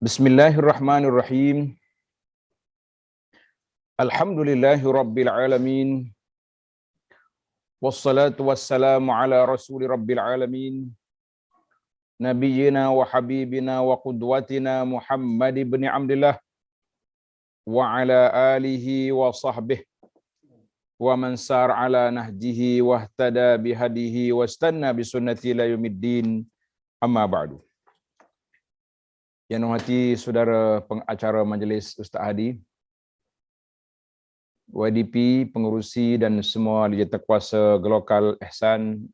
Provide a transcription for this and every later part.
Bismillahirrahmanirrahim. Alhamdulillahi rabbil alamin. Wassalatu wassalamu ala rasuli rabbil alamin. Nabiyyina wa habibina wa qudwatina Muhammad ibn Abdullah wa ala alihi wa sahbihi wa man sar ala nahjihi wa ihtada bihadihi wa istanna bisunnati ila yaumiddin. Amma ba'du. Yang hormati saudara pengacara majlis Ustaz Hadi, YDP, pengurusi dan semua jawatan Gelokal Ihsan,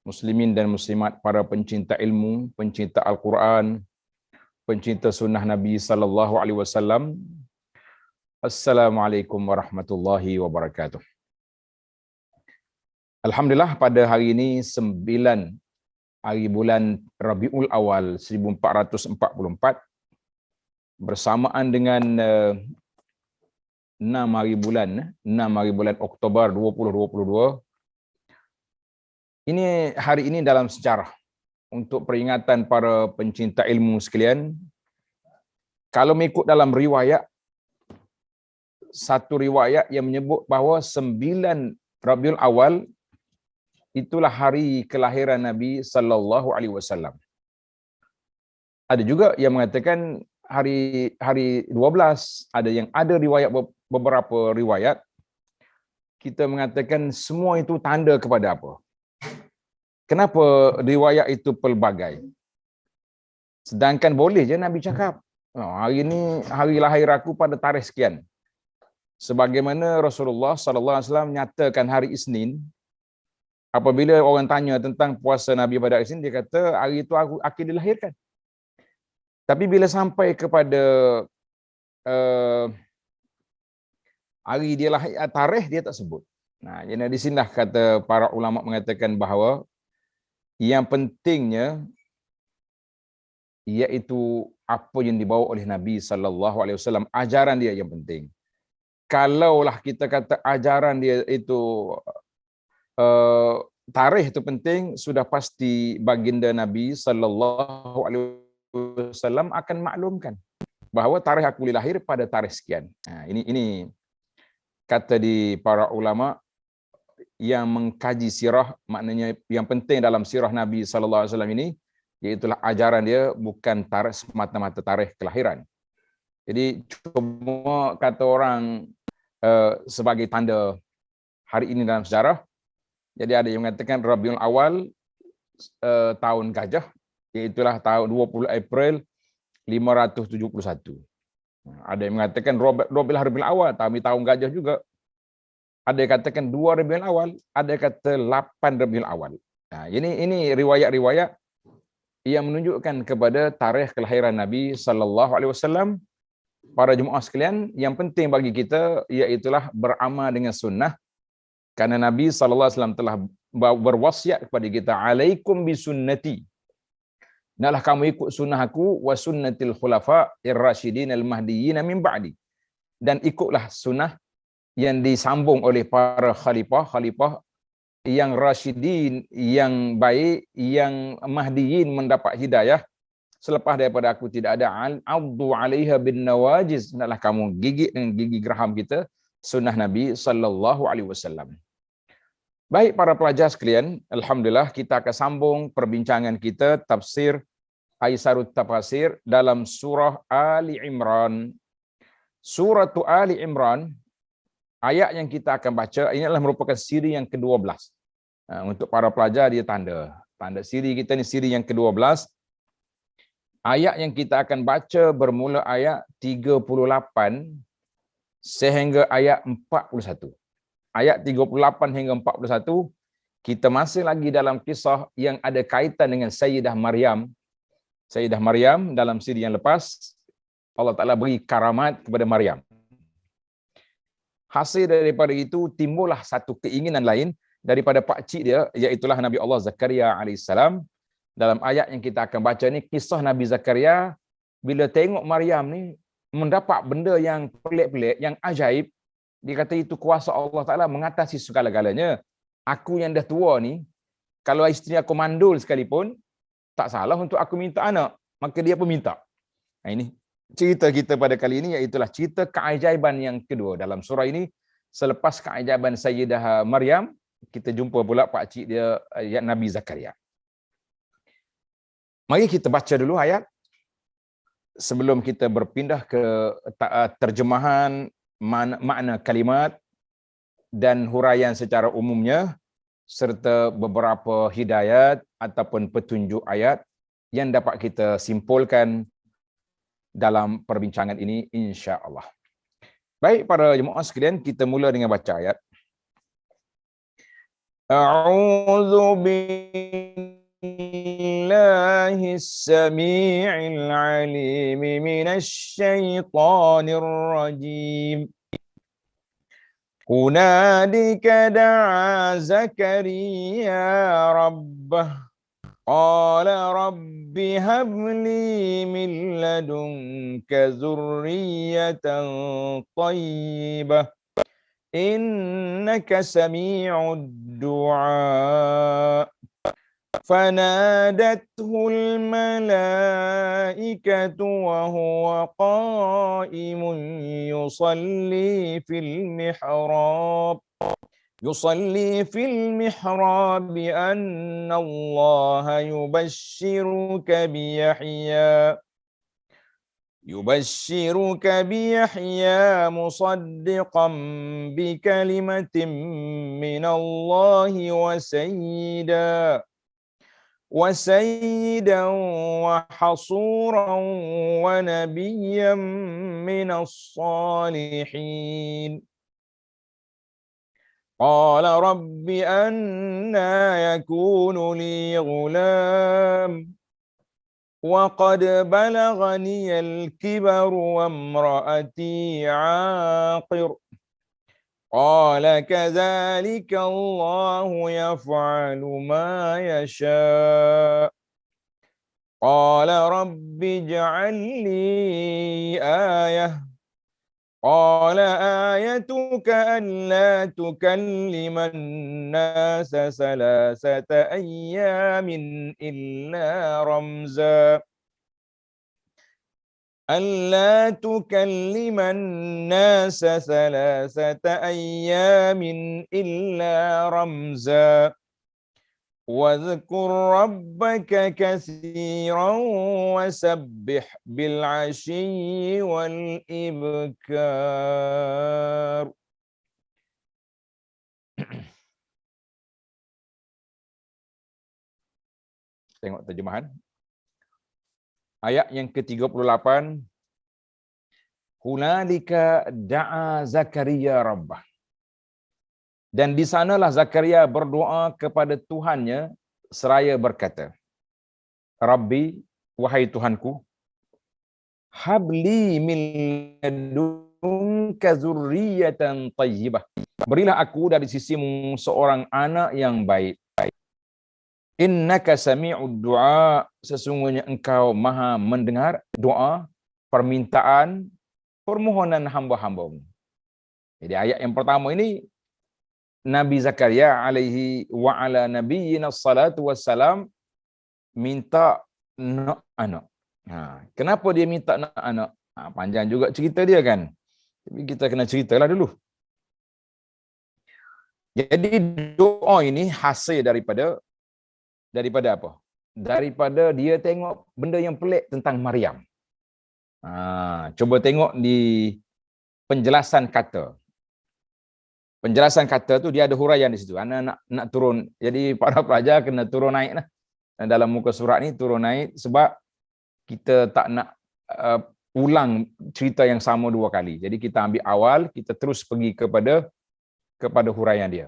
muslimin dan muslimat, para pencinta ilmu, pencinta Al-Quran, pencinta sunnah Nabi sallallahu alaihi wasallam. Assalamualaikum warahmatullahi wabarakatuh. Alhamdulillah, pada hari ini 9 hari bulan Rabiul Awal 1444 bersamaan dengan 6 hari bulan Oktober 2022. Hari ini dalam sejarah untuk peringatan para pencinta ilmu sekalian. Kalau mengikut dalam riwayat, satu riwayat yang menyebut bahawa 9 Rabiul Awal itulah hari kelahiran Nabi sallallahu alaihi wasallam. Ada juga yang mengatakan hari 12, ada riwayat, beberapa riwayat kita mengatakan semua itu tanda kepada apa? Kenapa riwayat itu pelbagai? Sedangkan boleh je Nabi cakap, hari ini hari lahir aku pada tarikh sekian. Sebagaimana Rasulullah sallallahu alaihi wasallam nyatakan hari Isnin, apabila orang tanya tentang puasa Nabi pada hari Isnin, dia kata hari itu aku akan dilahirkan. Tapi bila sampai kepada hari dia lahir, tarikh dia tak sebut. Nah, jadi di sinilah kata para ulama mengatakan bahawa yang pentingnya iaitu apa yang dibawa oleh Nabi sallallahu alaihi wasallam, ajaran dia yang penting. Kalaulah kita kata ajaran dia itu tarikh itu penting, sudah pasti baginda Nabi sallallahu alaihi wasallam akan maklumkan bahawa tarikh aku dilahir pada tarikh sekian. Ini kata di para ulama yang mengkaji sirah, maknanya yang penting dalam sirah Nabi sallallahu alaihi wasallam ini iaitulah ajaran dia, bukan tarikh semata-mata tarikh kelahiran. Jadi cuma kata orang sebagai tanda hari ini dalam sejarah. Jadi ada yang mengatakan Rabiul Awal tahun gajah, iaitulah tahun 20 April 571. Ada yang mengatakan Rabiul Awal tahun gajah juga. Ada yang katakan 2 Rabiul Awal, ada yang kata 8 Rabiul Awal. Ini riwayat-riwayat yang menunjukkan kepada tarikh kelahiran Nabi sallallahu alaihi wasallam. Para jemaah sekalian, yang penting bagi kita iaitulah beramal dengan sunnah. Karena Nabi sallallahu alaihi wasallam telah berwasiat kepada kita, alaikum bisunnati. Hendaklah kamu ikut sunnah aku, wa sunnatil khulafa ar-rasyidin al-mahdiyyin min ba'di. Dan ikutlah sunnah yang disambung oleh para khalifah yang rasyidin, yang baik, yang mahdiyin, mendapat hidayah selepas daripada aku tidak ada. Addu 'alaiha bin nawajiz. Hendaklah kamu gigit dengan gigi geraham kita sunnah Nabi sallallahu alaihi wasallam. Baik para pelajar sekalian, alhamdulillah kita akan sambung perbincangan kita tafsir Aisarut Tafasir dalam surah Ali Imran. Surah Ali Imran, ayat yang kita akan baca ini adalah merupakan siri yang ke-12. Untuk para pelajar dia tanda siri kita ni siri yang ke-12. Ayat yang kita akan baca bermula ayat 38 sehingga ayat 41. Ayat 38 hingga 41, kita masih lagi dalam kisah yang ada kaitan dengan Sayyidah Maryam. Sayyidah Maryam dalam siri yang lepas, Allah Ta'ala beri karamat kepada Maryam. Hasil daripada itu timbullah satu keinginan lain daripada pakcik dia, iaitulah Nabi Allah Zakaria alaihissalam. Dalam ayat yang kita akan baca ni, kisah Nabi Zakaria bila tengok Maryam ni mendapat benda yang pelik-pelik, yang ajaib. Dia kata itu kuasa Allah Ta'ala mengatasi segala-galanya. Aku yang dah tua ni, kalau isteri aku mandul sekalipun, tak salah untuk aku minta anak. Maka dia pun minta. Ini cerita kita pada kali ini, iaitulah cerita keajaiban yang kedua dalam surah ini. Selepas keajaiban Sayyidah Maryam, kita jumpa pula pak cik dia, Nabi Zakaria. Mari kita baca dulu ayat sebelum kita berpindah ke terjemahan makna kalimat dan huraian secara umumnya, serta beberapa hidayat ataupun petunjuk ayat yang dapat kita simpulkan dalam perbincangan ini, insya-Allah. Baik para jemaah sekalian, kita mula dengan baca ayat. A'udzu billahis samii'il 'aliim minasy syaithaanir rajiim. Hunalika da'a Zakaria rabbah qala rabbi habli min ladunka dzurriyyatan thayyibah innaka sami'ud du'a. فنادته الملائكة وهو قائم يصلي في المحراب أن الله يبشرك بيحيى مصدقا بكلمة من الله وسيدا وحصورا ونبيا من الصالحين. قال رب أنى يكون لي غلام وقد بلغني الكبر وامرأتي عاقر. قال كذلك الله يفعل ما يشاء. قال رب اجعل لي آية. قال آيتك ألا تكلم الناس 3 أيام إلا رمزا. ألا تكلم الناس 3 أيام إلا رمزا واذكر ربك كثيرا وسبح بالعشي والإبكار. Tengok terjemahan. Ayat yang ke-38. Hunalika da'a Zakaria rabbah. Dan di sanalah Zakaria berdoa kepada Tuhannya seraya berkata, Rabbi, wahai Tuhanku, habli min ladunka dzurriyyatan thayyibah. Berilah aku dari sisimu seorang anak yang baik. Innaka sami'ud du'a, sesungguhnya engkau maha mendengar doa, permintaan, permohonan hamba-hambamu. Jadi ayat yang pertama ini Nabi Zakaria alaihi wa ala nabiyyina salatu wassalam minta nak anak. Kenapa dia minta nak anak? Panjang juga cerita dia kan. Tapi kita kena ceritalah dulu. Jadi doa ini hasil daripada apa? Daripada dia tengok benda yang pelik tentang Maryam. Coba tengok di penjelasan kata. Penjelasan kata tu dia ada huraian di situ. Ana nak turun. Jadi para pelajar kena turun naik lah. Dalam muka surat ni turun naik sebab kita tak nak ulang cerita yang sama 2 kali. Jadi kita ambil awal, kita terus pergi kepada huraian dia.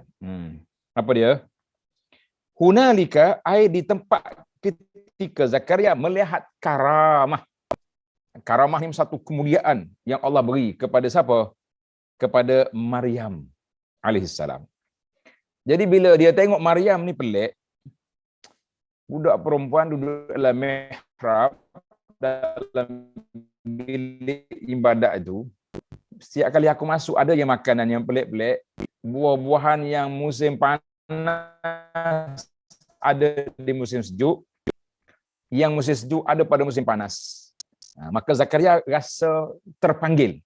Apa dia? Hunalika, ai di tempat ketika Zakaria melihat karamah. Karamah ni satu kemuliaan yang Allah beri kepada siapa? Kepada Maryam alaihissalam. Jadi bila dia tengok Maryam ni pelik, budak perempuan duduk dalam mihrab, dalam bilik ibadat itu, setiap kali aku masuk ada yang makanan yang pelik-pelik, buah-buahan yang musim panas ada di musim sejuk, yang musim sejuk ada pada musim panas. Maka Zakaria rasa terpanggil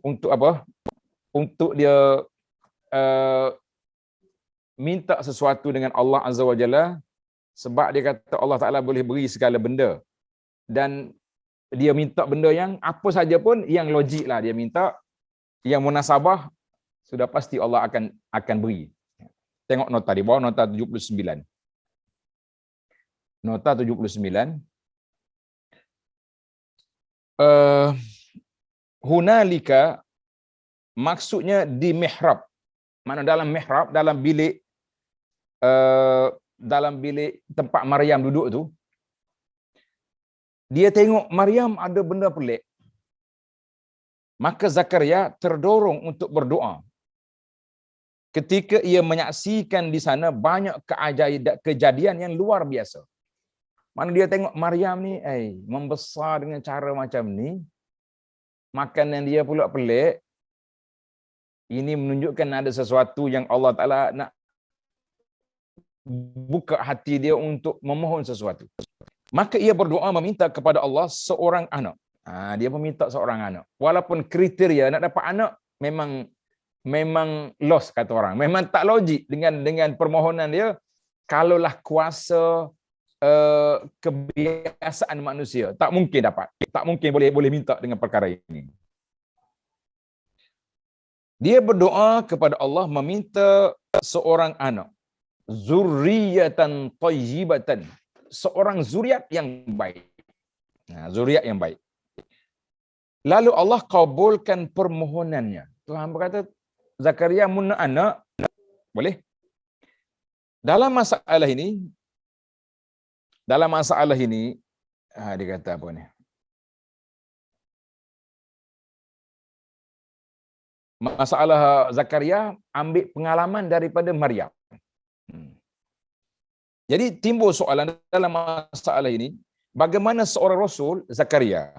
untuk apa? Untuk dia minta sesuatu dengan Allah Azza wa Jalla, sebab dia kata Allah Ta'ala boleh beri segala benda, dan dia minta benda yang apa saja pun yang logik lah dia minta, yang munasabah sudah pasti Allah akan beri. Tengok nota di bawah, nota 79. Nota 79. Hunalika maksudnya di mihrab. Mana dalam mihrab, dalam bilik tempat Maryam duduk tu, dia tengok Maryam ada benda pelik. Maka Zakaria terdorong untuk berdoa. Ketika ia menyaksikan di sana banyak kejadian yang luar biasa. Mana dia tengok Maryam ni, membesar dengan cara macam ni, makanan dia pula pelik. Ini menunjukkan ada sesuatu yang Allah Ta'ala nak buka hati dia untuk memohon sesuatu. Maka ia berdoa meminta kepada Allah seorang anak. Dia meminta seorang anak. Walaupun kriteria nak dapat anak memang lost, kata orang. Memang tak logik dengan permohonan dia. Kalaulah kuasa kebiasaan manusia, tak mungkin dapat. Tak mungkin boleh minta dengan perkara ini. Dia berdoa kepada Allah meminta seorang anak. Zurriyatan tayyibatan. Seorang zuriat yang baik. Zuriat yang baik. Lalu Allah kabulkan permohonannya. Tuhan berkata, Zakaria muna anak, boleh? Dalam masalah ini, dia kata apa ni? Masalah Zakaria ambil pengalaman daripada Maryam. Jadi timbul soalan dalam masalah ini, bagaimana seorang Rasul, Zakaria,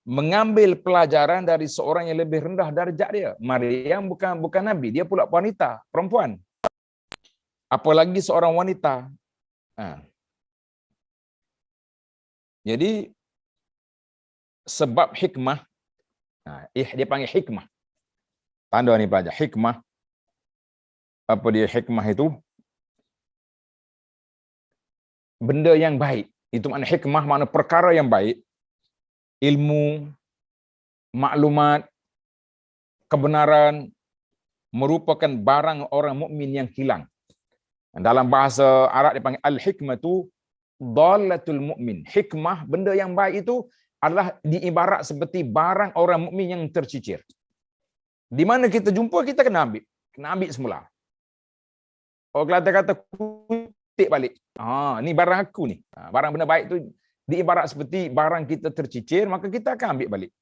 mengambil pelajaran dari seorang yang lebih rendah darjat dia. Maryam bukan Nabi, dia pula wanita, perempuan. Apalagi seorang wanita. Jadi, sebab hikmah, dia panggil hikmah. Tanda ni pelajar, hikmah. Apa dia hikmah itu? Benda yang baik. Itu makna hikmah, makna perkara yang baik. Ilmu, maklumat, kebenaran merupakan barang orang mukmin yang hilang. Dalam bahasa Arab dipanggil al-hikmatu dhalatul mukmin. Hikmah, benda yang baik itu adalah diibarat seperti barang orang mukmin yang tercicir. Di mana kita jumpa, kita kena ambil semula. Orang Kelantan kata kutip balik. Ni barang aku ni. Barang benda baik tu diibarat seperti barang kita tercicir, maka kita akan ambil balik.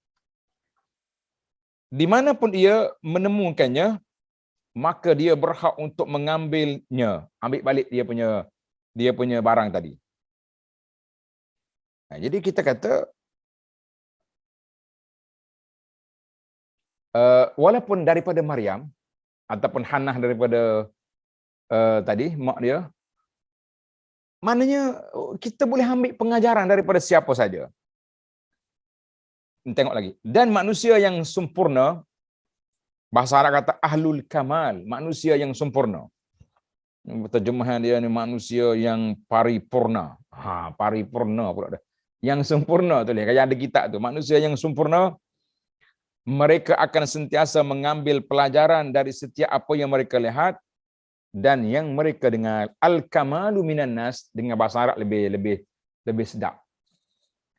Di mana pun ia menemukannya, maka dia berhak untuk mengambilnya, ambil balik dia punya barang tadi. Jadi kita kata, walaupun daripada Maryam ataupun Hannah daripada tadi mak dia, maknanya kita boleh ambil pengajaran daripada siapa saja. Tengok lagi. Dan manusia yang sempurna, bahasa Arab kata ahlul kamal, manusia yang sempurna. Terjemahan dia ni manusia yang paripurna. Paripurna pula dah. Yang sempurna tu ni, kayak ada kitab tu, manusia yang sempurna, mereka akan sentiasa mengambil pelajaran dari setiap apa yang mereka lihat dan yang mereka dengar. Al-kamalu minan nas, dengan bahasa Arab lebih sedap.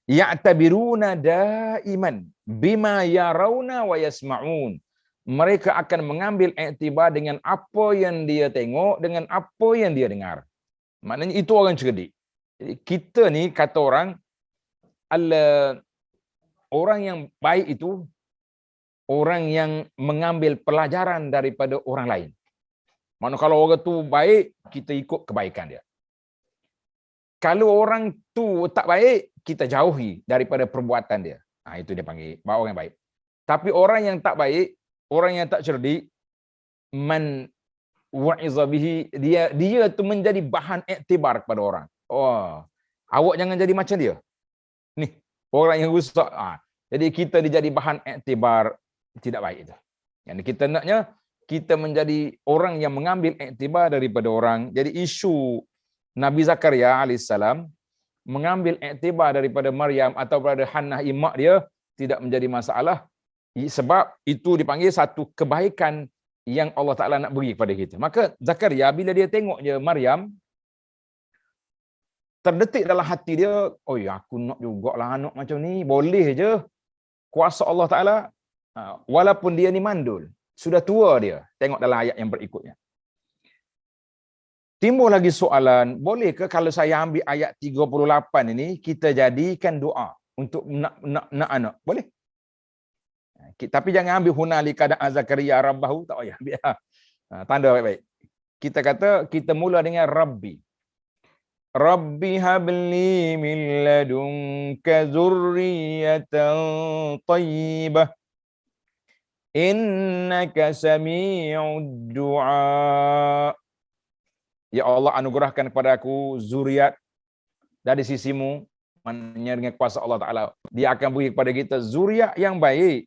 Ya'tabiruna daiman bima yarawna wa yasma'un. Mereka akan mengambil iktibar dengan apa yang dia tengok, dengan apa yang dia dengar. Maknanya itu orang cerdik. Jadi kita ni kata orang yang baik itu orang yang mengambil pelajaran daripada orang lain. Mana kalau orang tu baik, kita ikut kebaikan dia. Kalau orang tu tak baik, kita jauhi daripada perbuatan dia. Itu dia panggil orang yang baik. Tapi orang yang tak baik, orang yang tak cerdik, man wa'iza bihi, dia tu menjadi bahan iktibar kepada orang. Awak jangan jadi macam dia. Ni, Orang yang rusak. Jadi kita dijadi bahan iktibar tidak baik itu. Yang kita naknya kita menjadi orang yang mengambil iktibar daripada orang. Jadi isu Nabi Zakaria alaihissalam mengambil iktibar daripada Maryam atau daripada Hannah imak dia tidak menjadi masalah, sebab itu dipanggil satu kebaikan yang Allah Ta'ala nak beri kepada kita. Maka Zakaria bila dia tengok je Maryam, terdetik dalam hati dia, oh ya, aku nak jugalah anak macam ni, boleh je. Kuasa Allah Ta'ala, walaupun dia ni mandul, sudah tua dia. Tengok dalam ayat yang berikutnya. Timbul lagi soalan, boleh ke kalau saya ambil ayat 38 ini, kita jadikan doa untuk nak anak? Boleh? Tapi jangan ambil hunalika da'a Zakaria rabbahu, tak payah ambil. Tanda baik-baik. Kita kata, kita mula dengan Rabbi. Rabbi habli min ladunka zurriyatan tayyibah. Innaka sami'ud du'a. Ya Allah, anugerahkan kepada aku zuriat dari sisimu. Maknanya dengan kuasa Allah Ta'ala, dia akan beri kepada kita zuriat yang baik.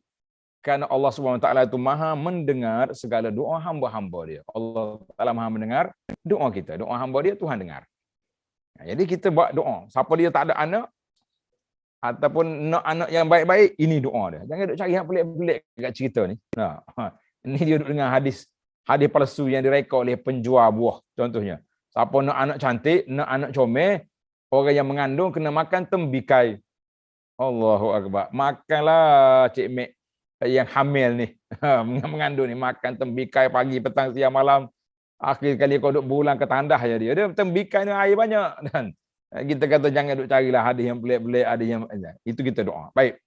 Kerana Allah SWT itu maha mendengar segala doa hamba-hamba dia. Allah Ta'ala maha mendengar doa kita. Doa hamba dia, Tuhan dengar. Jadi kita buat doa. Siapa dia tak ada anak, ataupun nak anak yang baik-baik, ini doa dia. Jangan duk cari yang pelik-pelik kat cerita ni. Ini dia duduk dengan hadis palsu yang direka oleh penjual buah. Contohnya, siapa nak anak cantik, nak anak comel, orang yang mengandung kena makan tembikai. Allahu Akbar. Makanlah Cik Mek yang hamil ni, mengandung ni, makan tembikai pagi, petang, siang, malam. Akhir kali kau duk berulang ke tandah je dia. Dia tembikai ni air banyak. Dan kita kata jangan duk carilah hadis yang pelik-pelik, ada yang itu kita doa. Baik.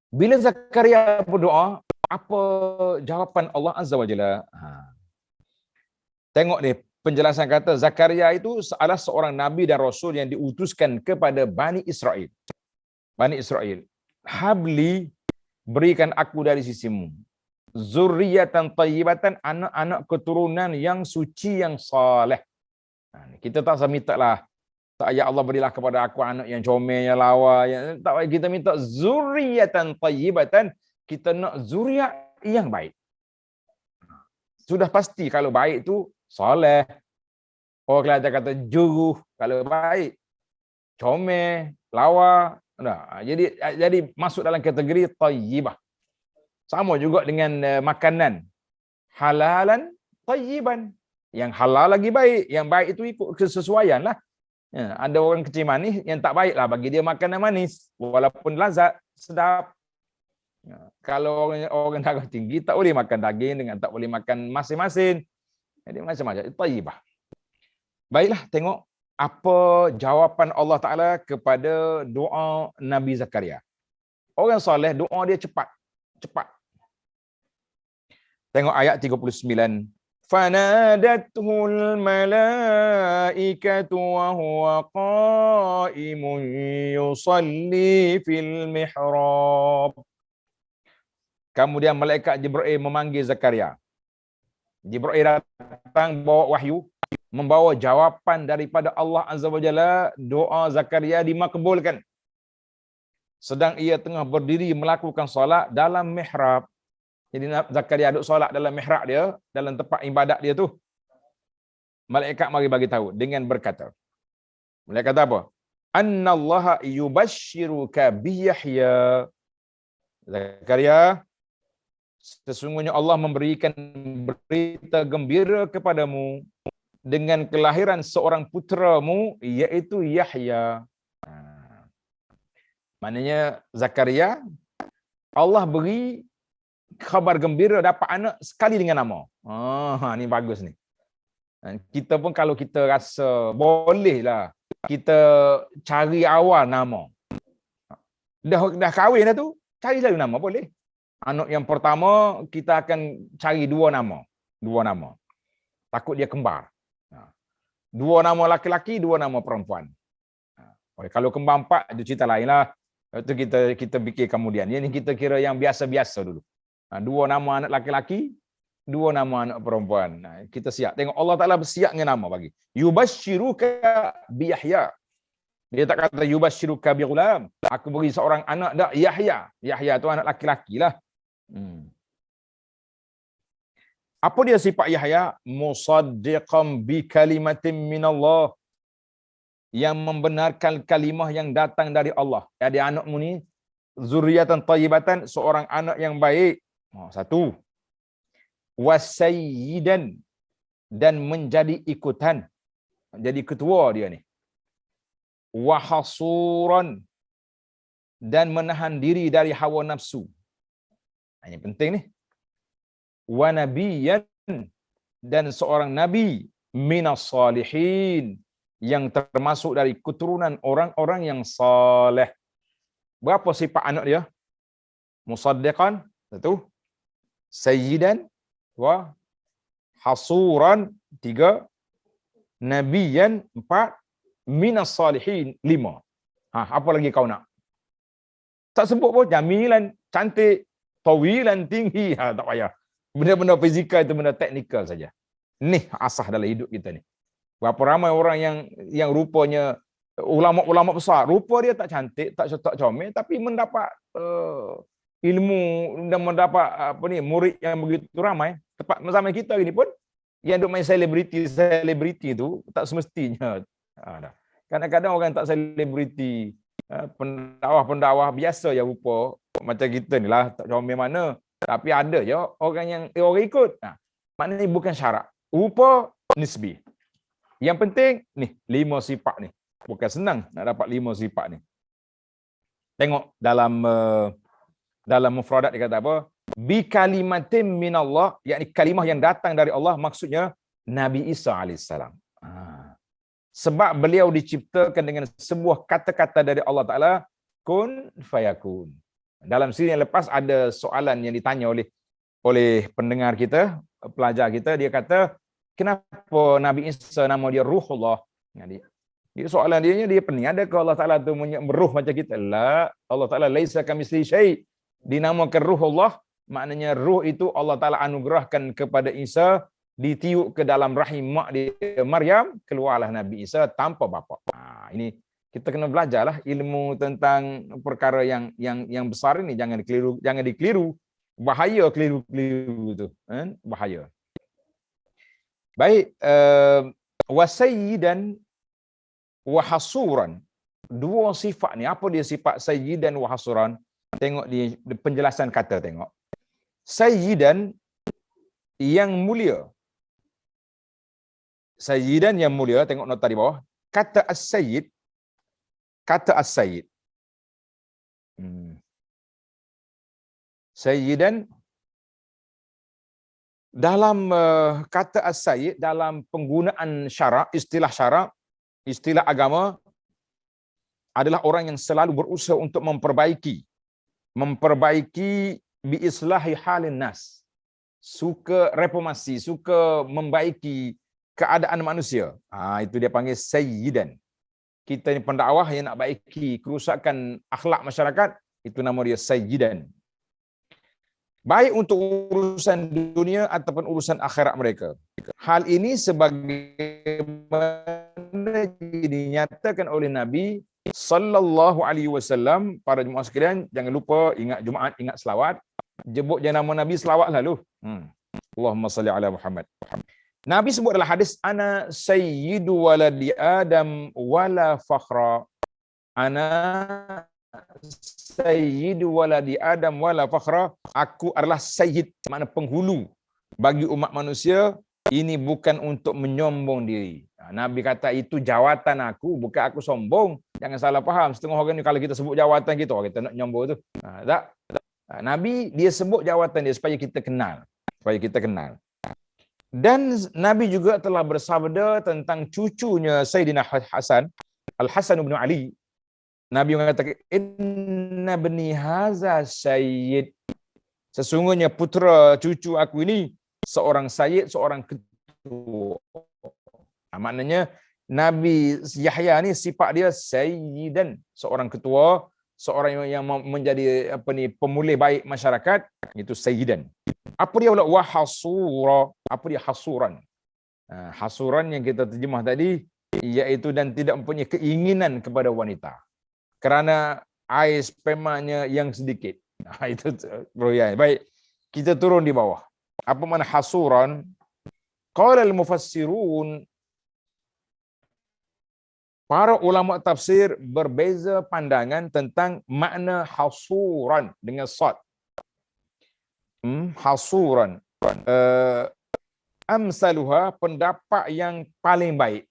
Bila Zakaria berdoa, apa jawapan Allah Azza wa Jalla? Tengok ni, penjelasan kata Zakaria itu adalah seorang nabi dan rasul yang diutuskan kepada Bani Israel. Bani Israel. Habli, berikan aku dari sisimu. Zurriyatan tayyibatan, anak-anak keturunan yang suci, yang saleh. Kita tak usah minta lah, tak, ya Allah berilah kepada aku anak yang comel, yang lawa, yang tak, kita minta zurriyatan tayyibatan, kita nak zuriat yang baik. Sudah pasti kalau baik tu soleh. Orang Kelantan kata juruh kalau baik, comel, lawa. Jadi masuk dalam kategori tayyibah. Sama juga dengan makanan. Halalan tayyiban. Yang halal lagi baik, yang baik itu ikut kesesuaian lah. Ada orang kecil manis yang tak baik lah bagi dia makanan manis, walaupun lazat, sedap. Kalau orang darah tinggi tak boleh makan daging dengan tak boleh makan masin-masin. Jadi macam-macam. Tayyibah. Baiklah, tengok apa jawapan Allah Ta'ala kepada doa Nabi Zakaria. Orang soleh, doa dia cepat. Cepat. Tengok ayat 39. Fanadathul malaikatu wa huwa qa'imun yusalli fil mihrab. Kemudian malaikat Jibril memanggil Zakaria. Jibril datang bawa wahyu, membawa jawapan daripada Allah Azza wa Jalla. Doa Zakaria dimakbulkan. Sedang ia tengah berdiri melakukan solat dalam mihrab. Jadi Zakaria duduk solat dalam mihrab dia, dalam tempat ibadat dia tu. Malaikat mari bagi tahu dengan berkata. Malaikat kata apa? Annallaha yubashshiruka bi Yahya. Zakaria, sesungguhnya Allah memberikan berita gembira kepadamu dengan kelahiran seorang puteramu, iaitu Yahya. Maknanya Zakaria, Allah beri khabar gembira dapat anak sekali dengan nama. Ni bagus ni. Kita pun kalau kita rasa bolehlah kita cari awal nama. Dah kahwin dah tu, cari selalu nama boleh. Anak yang pertama kita akan cari dua nama. Takut dia kembar. Dua nama laki-laki, dua nama perempuan. Kalau kembar empat, itu cerita lain lah. Itu kita fikir kemudian. Ini kita kira yang biasa-biasa dulu. Dua nama anak laki-laki, dua nama anak perempuan. Kita siap. Tengok Allah Ta'ala bersiap dengan nama bagi. Yubashshiruka bi Yahya. Dia tak kata yubashiruka bi ghulam. Aku beri seorang anak dak Yahya. Yahya tu anak laki-laki lah. Apa dia sifat Yahya? Musaddiqan bi kalimatin minallah. Yang membenarkan kalimah yang datang dari Allah. Jadi anakmu ni zurriyatan thayyibatan, seorang anak yang baik. Satu. Wasayyidan, dan menjadi ikutan. Jadi ketua dia ni. Wahasuran, dan menahan diri dari hawa nafsu. Ini penting ni. Wa nabiyan, dan seorang nabi minas salihin, yang termasuk dari keturunan orang-orang yang saleh. Berapa sifat anak dia? Musaddiqan, satu. Sayyidan, dua. Hasuran, tiga. Nabiyan, empat. Minas salihin, lima. Apa lagi kau nak? Tak sebut pun, jamilan, cantik, tawilan, tinggi. Tak payah. Benda-benda fizikal itu benda teknikal saja. Ni asah dalam hidup kita ni. Berapa ramai orang yang rupanya ulama-ulama besar, rupa dia tak cantik, tak comel, tapi mendapat ilmu dan mendapat murid yang begitu ramai. Tepat zaman kita ini pun yang duk main selebriti tu tak semestinya. Kadang-kadang orang tak selebriti, pendakwah biasa ya rupa macam kita ni lah, tak comel mana, tapi ada je orang yang orang ikut. Maknanya bukan syarat. Rupa nisbi. Yang penting ni 5 sifat ni. Bukan senang nak dapat 5 sifat ni. Tengok dalam mufradat dia kata apa? Bi kalimatin minallah, yakni kalimah yang datang dari Allah, maksudnya Nabi Isa alaihissalam. Sebab beliau diciptakan dengan sebuah kata-kata dari Allah Taala, kun fayakun. Dalam siri yang lepas ada soalan yang ditanya oleh pendengar kita, pelajar kita, dia kata, kenapa Nabi Isa nama dia Ruhullah? Jadi soalan dia pening, adakah Allah Taala tu meruh macam kita? La, Allah Taala laisa kamitslihi syai'. Dinamakan Ruhullah, maknanya ruh itu Allah Taala anugerahkan kepada Isa, ditiup ke dalam rahim mak dia Maryam, keluarlah Nabi Isa tanpa bapa. Ini kita kena belajarlah ilmu tentang perkara yang besar ini, jangan dikeliru. Bahaya keliru-keliru tu, bahaya. Baik, wasayyidan wa hasuran. 2 sifat ni, apa dia sifat sayyidan wa hasuran? Tengok di penjelasan kata, tengok. Sayyidan, yang mulia. Sayyidan yang mulia, tengok nota di bawah. Kata as-sayyid, Sayyidan, dalam kata as-sayyid, dalam penggunaan syarak, istilah syarak, istilah agama, adalah orang yang selalu berusaha untuk memperbaiki bi islahi halin nas. Suka reformasi, suka membaiki keadaan manusia. Itu dia panggil sayyidan. Kita ni pendakwah yang nak baiki kerusakan akhlak masyarakat, itu nama dia sayyidan. Baik untuk urusan dunia ataupun urusan akhirat mereka. Hal ini sebagaimana dinyatakan oleh Nabi sallallahu alaihi wasallam. Para jemaah sekalian, jangan lupa ingat Jumaat, ingat selawat. Jebut je nama Nabi, selawat lalu. Allahumma salli ala Muhammad. Nabi sebut dalam hadis, ana sayyidu waladi Adam wala fakhra. Ana sayyidu waladi Adam wala fakhra. Aku adalah sayyid, makna penghulu bagi umat manusia. Ini bukan untuk menyombong diri. Nabi kata itu jawatan aku, bukan aku sombong. Jangan salah faham. Setengah orang ni kalau kita sebut jawatan kita, kita nak nyombong tu. Tak. Nabi dia sebut jawatan dia supaya kita kenal. Dan Nabi juga telah bersabda tentang cucunya Sayyidina Hasan, Al-Hasan bin Ali. Nabi mengatakan, inna bani haza sayyid. Sesungguhnya putera cucu aku ini seorang sayyid, seorang ketua. Maknanya Nabi Yahya ni sifat dia sayyidan, seorang ketua, seorang yang menjadi pemulih baik masyarakat, itu sayyidan. Apa dia pula wa hasura? Apa dia hasuran? Hasuran yang kita terjemah tadi, iaitu dan tidak mempunyai keinginan kepada wanita kerana air spermanya yang sedikit. Nah, itu ya. Baik, kita turun di bawah. Apa makna hasuran? Qala al-mufassirun, para ulama tafsir berbeza pandangan tentang makna hasuran dengan sad. Hasuran. Amsaluha, pendapat yang paling baik.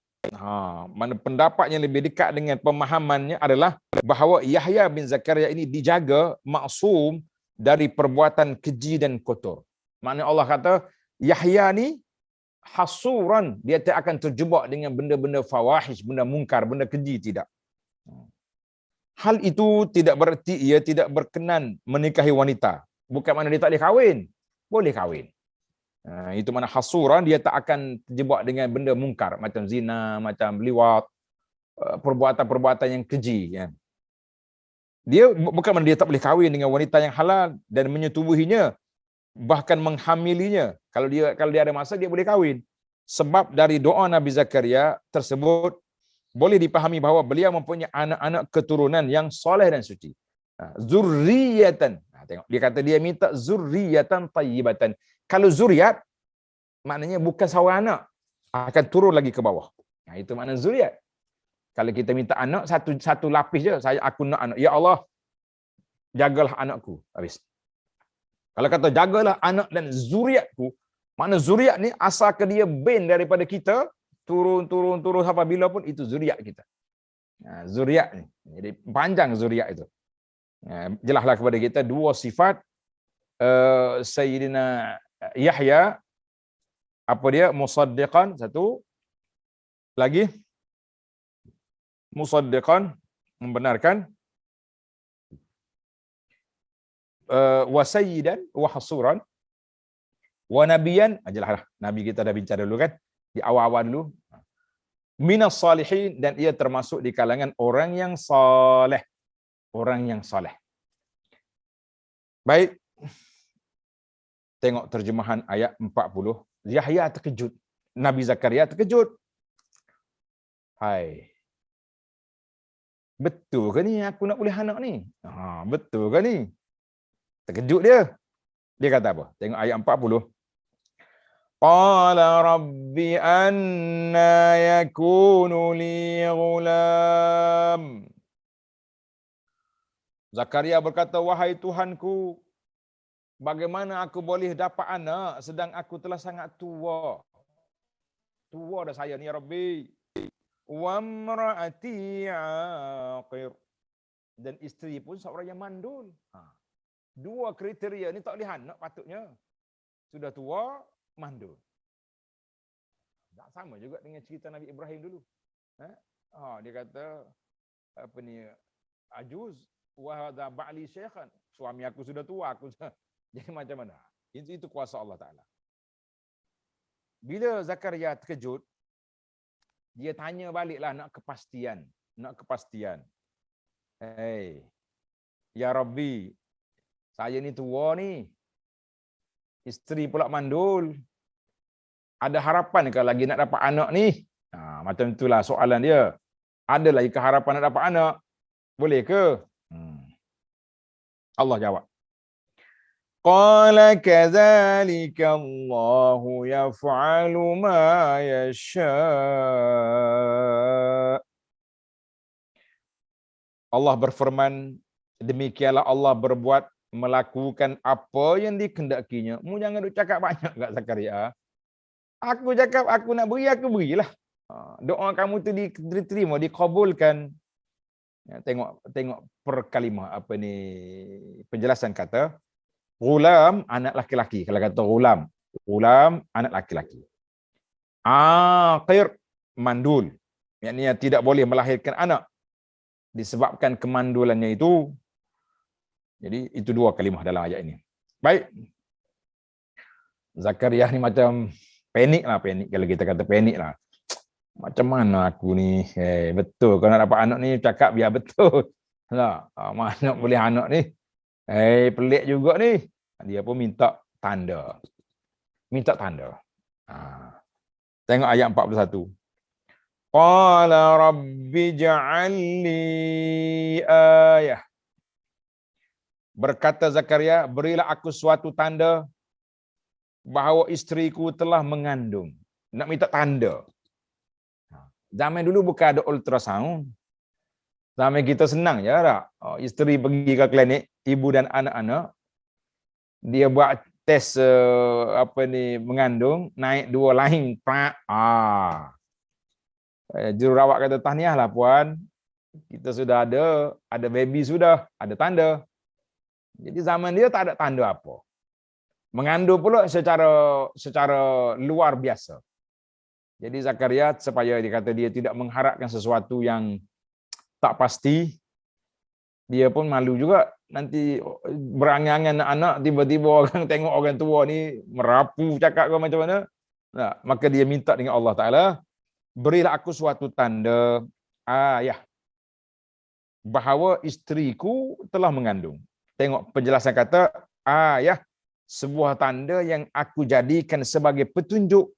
Mana pendapat yang lebih dekat dengan pemahamannya adalah bahawa Yahya bin Zakaria ini dijaga maksum dari perbuatan keji dan kotor. Maknanya Allah kata Yahya ni hasuran, dia tak akan terjebak dengan benda-benda fawahish, benda mungkar, benda keji, tidak. Hal itu tidak berarti ia tidak berkenan menikahi wanita. Bukan makna dia tak boleh kahwin. Boleh kahwin. Itu mana hasuran, dia tak akan terjebak dengan benda mungkar macam zina, macam liwat, perbuatan-perbuatan yang keji, kan. Dia bukan mana dia tak boleh kahwin dengan wanita yang halal dan menyetubuhinya, bahkan menghamilinya. Kalau dia ada masa, dia boleh kahwin. Sebab dari doa Nabi Zakaria tersebut boleh dipahami bahawa beliau mempunyai anak-anak keturunan yang soleh dan suci. Zurriyatan. Tengok, dia kata dia minta zurriyatan tayyibatan. Kalau zuriat, maknanya bukan seorang anak, akan turun lagi ke bawah. Itu makna zuriat. Kalau kita minta anak, satu lapis je, aku nak anak. Ya Allah, jagalah anakku. Habis. Kalau kata jagalah anak dan zuriatku, makna zuriat ni asal ke dia bin daripada kita, turun sampai bila pun itu zuriat kita. Zuriat ni. Jadi panjang zuriat itu. Jelaslah kepada kita dua sifat Sayyidina Yahya, apa dia? Musaddiqan, satu lagi musaddiqan, membenarkan, wa sayyidan wa hasuran wa nabiyan. Jelaslah, nabi kita dah bincang dulu kan, di awal-awal dulu. Minas salihin, dan ia termasuk di kalangan orang yang saleh. Orang yang saleh. Baik. Tengok terjemahan ayat 40. Yahya terkejut. Nabi Zakaria terkejut. Hai. Betul ke ni aku nak boleh anak ni? Betul ke ni? Terkejut dia. Dia kata apa? Tengok ayat 40. Qala rabbi anna yakunu li ghulam. Zakaria berkata, wahai Tuhanku, bagaimana aku boleh dapat anak sedang aku telah sangat tua? Tua dah saya ni, ya Rabbi. Wa imraati aqir. Dan isteri pun seorang yang mandul. Dua kriteria ni tak boleh anak patutnya. Sudah tua, mandul. Tak sama juga dengan cerita Nabi Ibrahim dulu. Dia kata, apa ni, ajuz, wa hadha ba'li syaikhan. Suami aku sudah tua, aku jadi macam mana? Itu kuasa Allah Ta'ala. Bila Zakaria terkejut, dia tanya baliklah, nak kepastian. Hey, ya Rabbi, saya ni tua ni. Isteri pula mandul. Ada harapan ke lagi nak dapat anak ni? Macam itulah soalan dia. Ada lagi keharapan nak dapat anak? Boleh ke? Allah jawab. Qala kadzalika Allahu yaf'alu ma yasha. Allah berfirman, demikianlah Allah berbuat, melakukan apa yang dikehendakinya. Mu jangan duk cakap banyak kat Zakaria. Aku cakap aku nak beri, aku berilah. Doa kamu tu diterima, dikabulkan. Tengok per kalimah apa ni penjelasan kata. Ghulam, anak laki-laki. Kalau kata ghulam, anak laki-laki. Aqir, mandul. Maknanya tidak boleh melahirkan anak disebabkan kemandulannya itu. Jadi itu dua kalimah dalam ayat ini. Baik. Zakaria ni macam panik kalau kita kata panik lah. Macam mana aku ni? Betul kalau nak dapat anak ni, cakap biar betul. Lah, mana boleh anak ni? Pelik juga ni. Dia pun minta tanda. Tengok ayat 41. Qala rabbi ja'alni ayah. Berkata Zakaria, berilah aku suatu tanda bahawa isteriku telah mengandung. Nak minta tanda. Zaman dulu bukan ada ultrasound. Zaman kita senang je tak? Isteri pergi ke klinik, ibu dan anak-anak, dia buat tes mengandung, naik 2 lain, pak. Jururawat kata tahniah lah puan, kita sudah ada baby sudah, ada tanda. Jadi zaman dia tak ada tanda apa. Mengandung pula secara luar biasa. Jadi Zakaria supaya dikata dia tidak mengharapkan sesuatu yang tak pasti, dia pun malu juga nanti berangan-angan anak tiba-tiba orang tengok orang tua ni merapu cakap ke macam mana. Nah, maka dia minta dengan Allah Taala, berilah aku suatu tanda ayah bahawa isteriku telah mengandung. Tengok penjelasan kata ayah, sebuah tanda yang aku jadikan sebagai petunjuk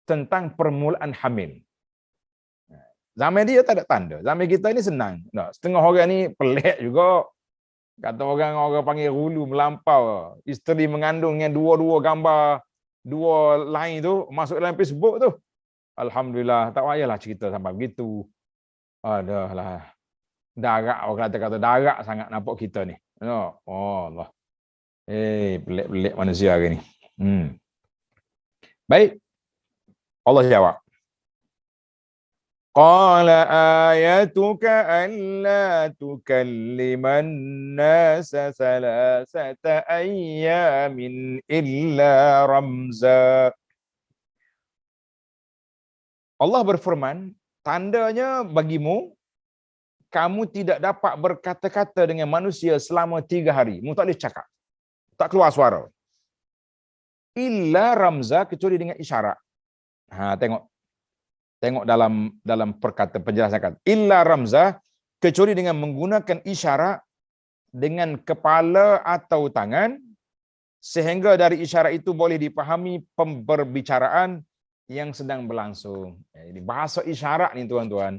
tentang permulaan hamil. Zaman dia tak ada tanda. Zaman kita ni senang. Nah, setengah orang ni pelik juga. Kata orang panggil hulu melampau. Isteri mengandung dengan dua-dua gambar, 2 line tu masuk dalam Facebook tu. Alhamdulillah, tak payahlah cerita sampai begitu. Adahlah. Darak, orang kata darak sangat nampak kita ni. Oh Allah. Pelik-pelik manusia hari ni. Baik. Allah jawab. Qala ayatuka alla tukalliman nasa salasata ayyamin illa ramza. Allah berfirman, tandanya bagimu, kamu tidak dapat berkata-kata dengan manusia selama 3 hari. Kamu tak boleh cakap. Tak keluar suara. Illa ramza, kecuali dengan isyarat. Tengok dalam perkataan penjelasan kata. Illa ramza, kecuali dengan menggunakan isyarat dengan kepala atau tangan, sehingga dari isyarat itu boleh dipahami pemberbicaraan yang sedang berlangsung. Jadi bahasa isyarat ni tuan-tuan.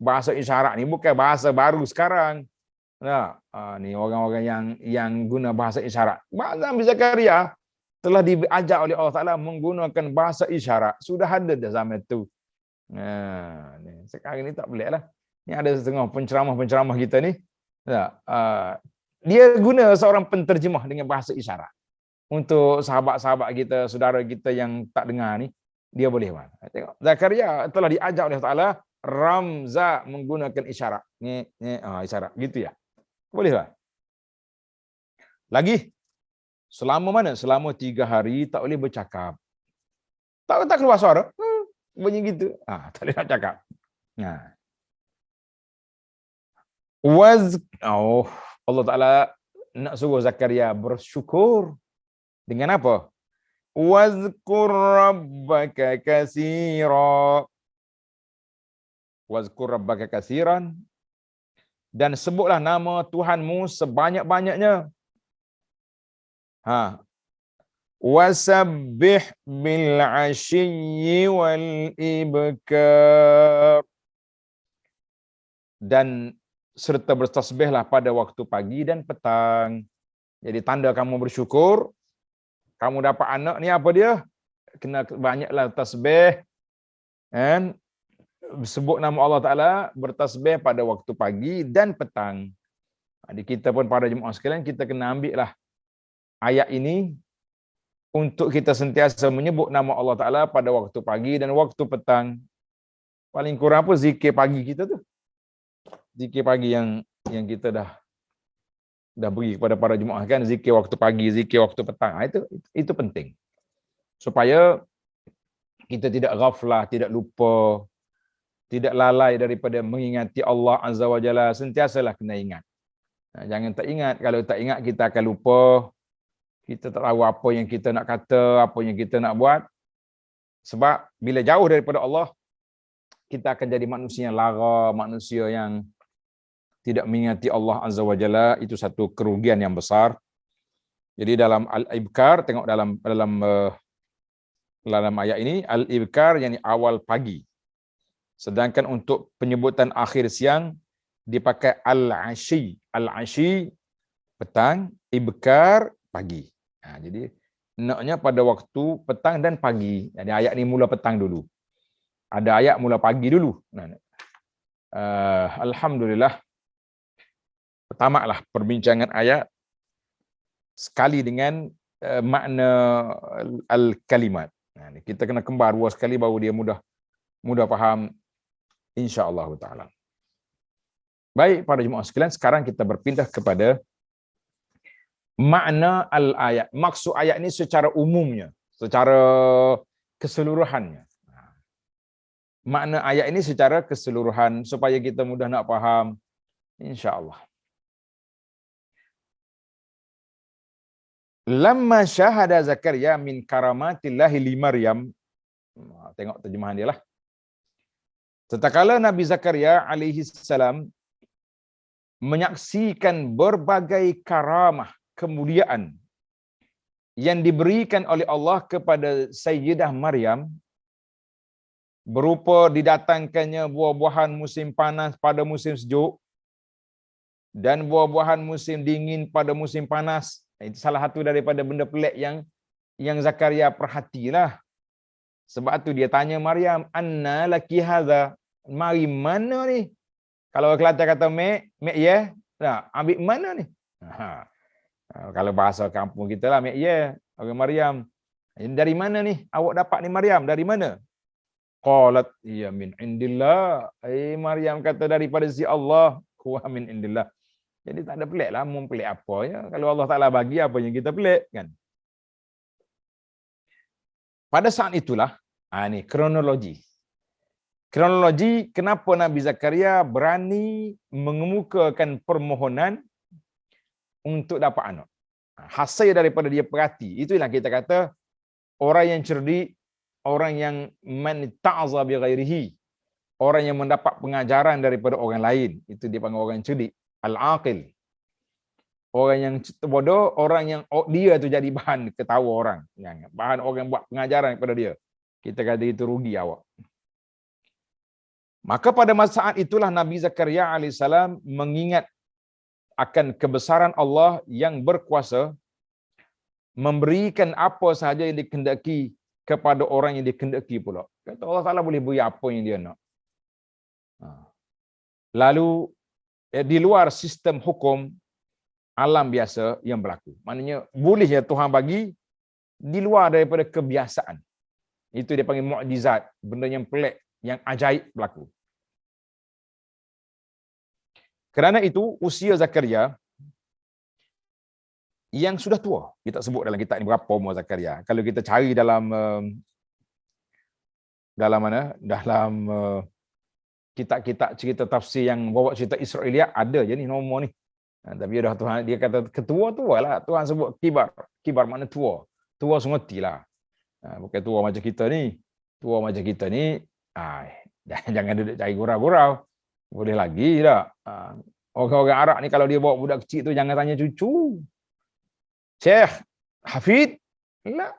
Bahasa isyarat ni bukan bahasa baru sekarang. Nah, ni orang-orang yang guna bahasa isyarat. Nabi Zakaria telah diajar oleh Allah Taala menggunakan bahasa isyarat. Sudah ada dah zaman itu. Sekarang ni tak boleh lah. Ni ada setengah penceramah kita ni. Dia guna seorang penterjemah dengan bahasa isyarat. Untuk sahabat-sahabat kita, saudara kita yang tak dengar ni, dia boleh. Tengok, Zakaria telah diajar oleh Allah Taala ramza, menggunakan isyarat. Isyarat gitu ya. Boleh lah. Lagi, selama mana? Selama 3 hari tak boleh bercakap. Tak keluar suara. Bunyi gitu. Tak boleh nak cakap. Allah Ta'ala nak suruh Zakaria bersyukur. Dengan apa? Wazkur rabbaka katsira. Wazkur rabbaka katsiran. Dan sebutlah nama Tuhanmu sebanyak-banyaknya. Wasabbih bil 'ashyi wal ibkar. Dan serta bertasbihlah pada waktu pagi dan petang. Jadi tanda kamu bersyukur, kamu dapat anak ni apa dia? Kena banyaklah tasbih. And sebut nama Allah Ta'ala, bertasbih pada waktu pagi dan petang. Jadi kita pun pada jemaah sekalian, kita kena ambil lah ayat ini untuk kita sentiasa menyebut nama Allah Ta'ala pada waktu pagi dan waktu petang. Paling kurang apa zikir pagi kita tu. Zikir pagi yang kita dah beri kepada para jemaah kan, zikir waktu pagi, zikir waktu petang. Itu penting. Supaya kita tidak ghaflah, tidak lupa, tidak lalai daripada mengingati Allah Azza wa Jalla. Sentiasalah kena ingat. Jangan tak ingat. Kalau tak ingat, kita akan lupa. Kita tak tahu apa yang kita nak kata, apa yang kita nak buat. Sebab bila jauh daripada Allah, kita akan jadi manusia yang lara, manusia yang tidak mengingati Allah Azza wa Jalla. Itu satu kerugian yang besar. Jadi dalam Al-Ibkar, tengok dalam ayat ini, Al-Ibkar yang awal pagi. Sedangkan untuk penyebutan akhir siang dipakai al-ashi. Al-ashi petang, ibkar pagi. Jadi naknya pada waktu petang dan pagi. Jadi ayat ni mula petang dulu. Ada ayat mula pagi dulu. Alhamdulillah. Pertamalah perbincangan ayat sekali dengan makna al-kalimat. Kita kena kembar dua sekali baru dia mudah faham insya-Allah taala. Baik para jemaah sekalian, sekarang kita berpindah kepada makna al-ayat. Maksud ayat ini secara umumnya, secara keseluruhannya. Makna ayat ini secara keseluruhan supaya kita mudah nak faham insya-Allah. Lamma syahada Zakaria min karamatillahi li Maryam. Tengok terjemahan dia lah. Tatkala Nabi Zakaria alaihi salam menyaksikan berbagai karamah, kemuliaan yang diberikan oleh Allah kepada Sayyidah Maryam, berupa didatangkannya buah-buahan musim panas pada musim sejuk dan buah-buahan musim dingin pada musim panas. Itu salah satu daripada benda pelik yang Zakaria perhatilah. Sebab tu dia tanya Maryam, anna laki hadza? Mari mana ni? Kalau Kelantan kata mek ya, nah, ambil mana ni? Kalau bahasa kampung kita lah, mek ya, orang Maryam. Dari mana ni? Awak dapat ni Maryam, dari mana? Qalat ya min indillah. Maryam kata daripada si Allah, wa min indillah. Jadi tak ada pelik lah, mau pelik apa ya? Kalau Allah Taala bagi, apa yang kita pelik kan? Pada saat itulah, ni kronologi. Kronologi kenapa Nabi Zakaria berani mengemukakan permohonan untuk dapat anak. Hasil daripada dia perhati. Itulah kita kata orang yang cerdik, orang yang man ta'za bi ghairihi. Orang yang mendapat pengajaran daripada orang lain. Itu dia panggil orang cerdik. Al-aqil. Orang yang bodoh, orang yang dia tu jadi bahan ketawa orang. Bahan orang buat pengajaran kepada dia. Kita kata itu rugi awak. Maka pada masa saat itulah Nabi Zakaria alaihissalam mengingat akan kebesaran Allah yang berkuasa memberikan apa sahaja yang dikehendaki kepada orang yang dikehendaki pula. Kata Allah Taala boleh beri apa yang dia nak. Lalu di luar sistem hukum alam biasa yang berlaku. Maknanya boleh ya Tuhan bagi di luar daripada kebiasaan. Itu dia panggil mukjizat, benda yang pelik, yang ajaib berlaku. Kerana itu usia Zakaria yang sudah tua. Kita sebut dalam kitab ini berapa umur Zakaria. Kalau kita cari dalam mana? Dalam kitab-kitab cerita tafsir yang bawa cerita Israiliyat ada je ni nombor ni. Tapi dah Tuhan dia kata ketua lah. Tuhan sebut kibar. Kibar makna tua. Tua sengetilah. Bukan tua macam kita ni. Tua macam kita ni, jangan duduk cari gurau-gurau. Boleh lagi tak? Orang-orang Arab ni kalau dia bawa budak kecil tu jangan tanya cucu. Syekh, Hafid? Tak.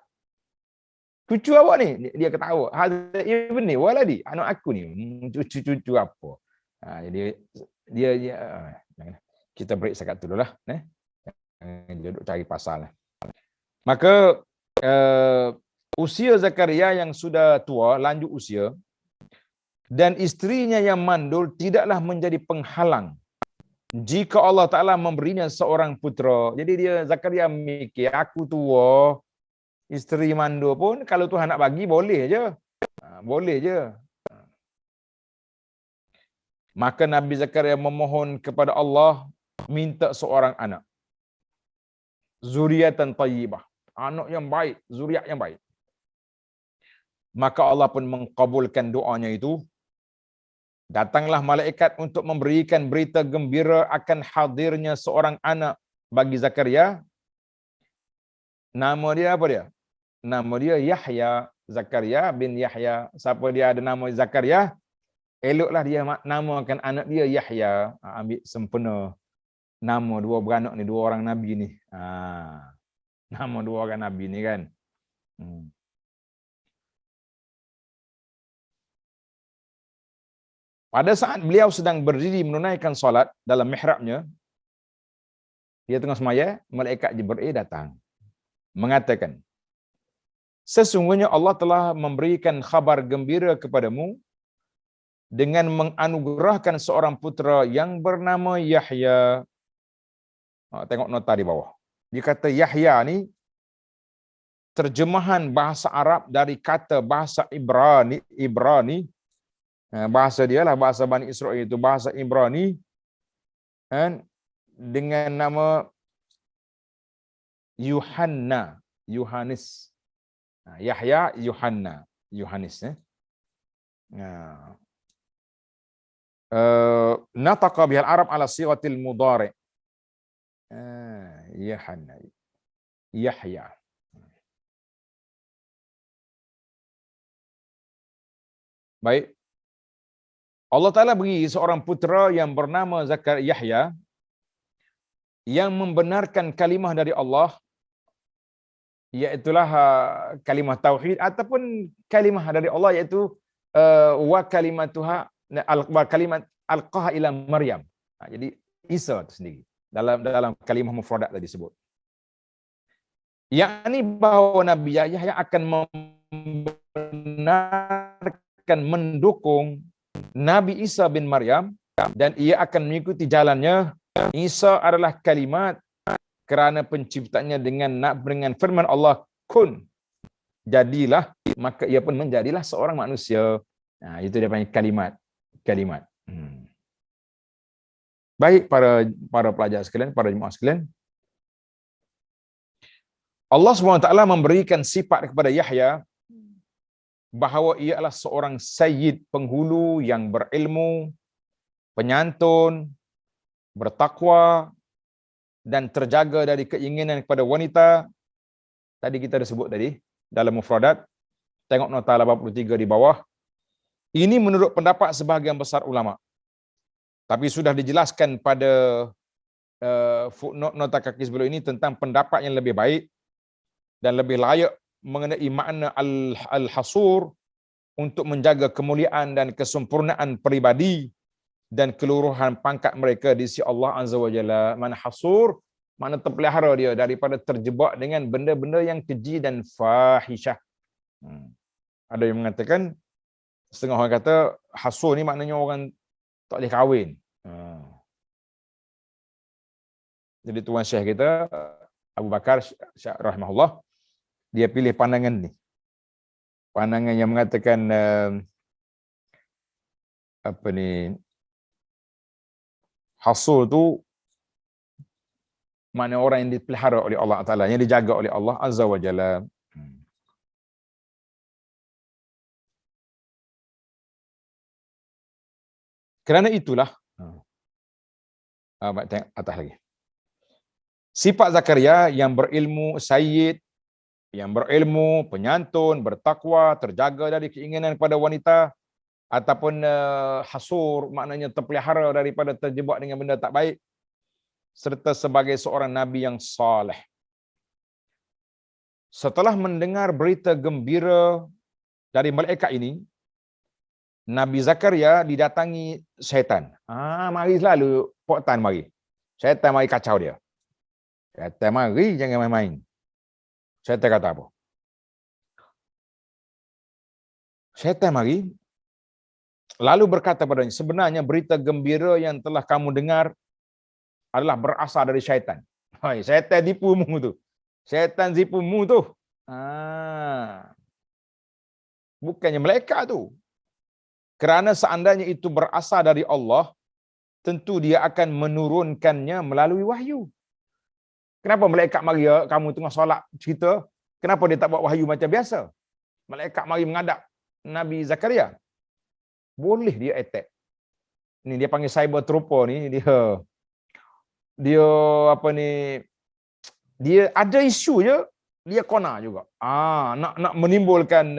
Cucu awak ni? Dia ketawa. Ibn ni, waladi. Anak aku ni. Cucu-cucu apa? Jadi dia jangan. Kita break sekat dulu lah. Dia duduk cari pasal. Maka usia Zakaria yang sudah tua, lanjut usia, dan isterinya yang mandul tidaklah menjadi penghalang jika Allah Ta'ala memberinya seorang putera. Jadi dia Zakaria mikir, aku tua, isteri mandul pun kalau Tuhan nak bagi boleh je. Boleh je. Maka Nabi Zakaria memohon kepada Allah minta seorang anak. Zuriatan tayyibah. Anak yang baik, zuriat yang baik. Maka Allah pun mengkabulkan doanya itu. Datanglah malaikat untuk memberikan berita gembira akan hadirnya seorang anak bagi Zakaria. Nama dia apa dia? Nama dia Yahya. Zakaria bin Yahya. Siapa dia ada nama Zakaria, eloklah dia namakan anak dia Yahya. Ambil sempena nama dua beranak ni, dua orang Nabi ni. Nama dua orang Nabi ni kan. Pada saat beliau sedang berdiri menunaikan solat dalam mihrabnya, dia tengah semaya, malaikat Jibril datang mengatakan, sesungguhnya Allah telah memberikan khabar gembira kepadamu dengan menganugerahkan seorang putera yang bernama Yahya. Tengok nota di bawah. Dia kata Yahya ni terjemahan bahasa Arab dari kata bahasa Ibrani. Bahasa dia lah, bahasa Bani Israel itu bahasa Ibrani, kan, dengan nama Yohanes. Yahya, Yohanes. Nataqa bihal Arab ala sighatil mudhari. Yahya. Baik. Allah Ta'ala beri seorang putera yang bernama Yahya yang membenarkan kalimah dari Allah, iaitulah kalimah tauhid ataupun kalimah dari Allah, iaitu wa kalimatuha kalimat alqaha ila Maryam. Jadi Isa itu sendiri dalam kalimah mufradat tadi disebut. Yakni bahawa Nabi Yahya akan membenarkan, mendukung Nabi Isa bin Maryam, dan ia akan mengikuti jalannya. Isa adalah kalimat kerana penciptanya dengan firman Allah, kun, jadilah, maka ia pun menjadilah seorang manusia. Itu dia panggil kalimat. Baik para pelajar sekalian, para jemaah sekalian, Allah SWT memberikan sifat kepada Yahya bahawa ia adalah seorang sayyid, penghulu yang berilmu, penyantun, bertakwa, dan terjaga dari keinginan kepada wanita. Tadi kita dah sebut tadi dalam mufradat. Tengok nota 83 di bawah. Ini menurut pendapat sebahagian besar ulama. Tapi sudah dijelaskan pada footnote nota kaki sebelum ini tentang pendapat yang lebih baik dan lebih layak mengenai makna al-hasur untuk menjaga kemuliaan dan kesempurnaan peribadi dan keluruhan pangkat mereka di sisi Allah Azza wa Jalla. Mana hasur, mana terpelihara dia daripada terjebak dengan benda-benda yang keji dan fahisyah. Ada yang mengatakan, setengah orang kata hasur ni maknanya orang tak boleh kahwin. Jadi tuan syekh kita Abu Bakar Syekh rahimahullah, dia pilih pandangan ni. Pandangan yang mengatakan hasur tu makna orang yang dipelihara oleh Allah Ta'ala, yang dijaga oleh Allah Azza wa Jalla. Kerana itulah, tengok atas lagi. Sifat Zakaria yang berilmu, sayyid, yang berilmu, penyantun, bertakwa, terjaga dari keinginan kepada wanita, ataupun hasur, maknanya terpelihara daripada terjebak dengan benda tak baik, serta sebagai seorang Nabi yang saleh. Setelah mendengar berita gembira dari malaikat ini, Nabi Zakaria didatangi syaitan. Mari selalu potan mari. Syaitan mari kacau dia. Syaitan mari, jangan main-main. Syaitan kata apa? Syaitan mari, lalu berkata padanya, sebenarnya berita gembira yang telah kamu dengar adalah berasal dari syaitan. Syaitan tipumu tu. Syaitan tipumu tu. Bukannya malaikat tu. Kerana seandainya itu berasal dari Allah, tentu dia akan menurunkannya melalui wahyu. Kenapa malaikat mari kamu tengah solat cerita? Kenapa dia tak buat wahyu macam biasa? Malaikat mari menghadap Nabi Zakaria. Boleh dia attack. Ni dia panggil cyber trooper ni, dia apa ni, dia ada isu je, dia kona juga. Nak menimbulkan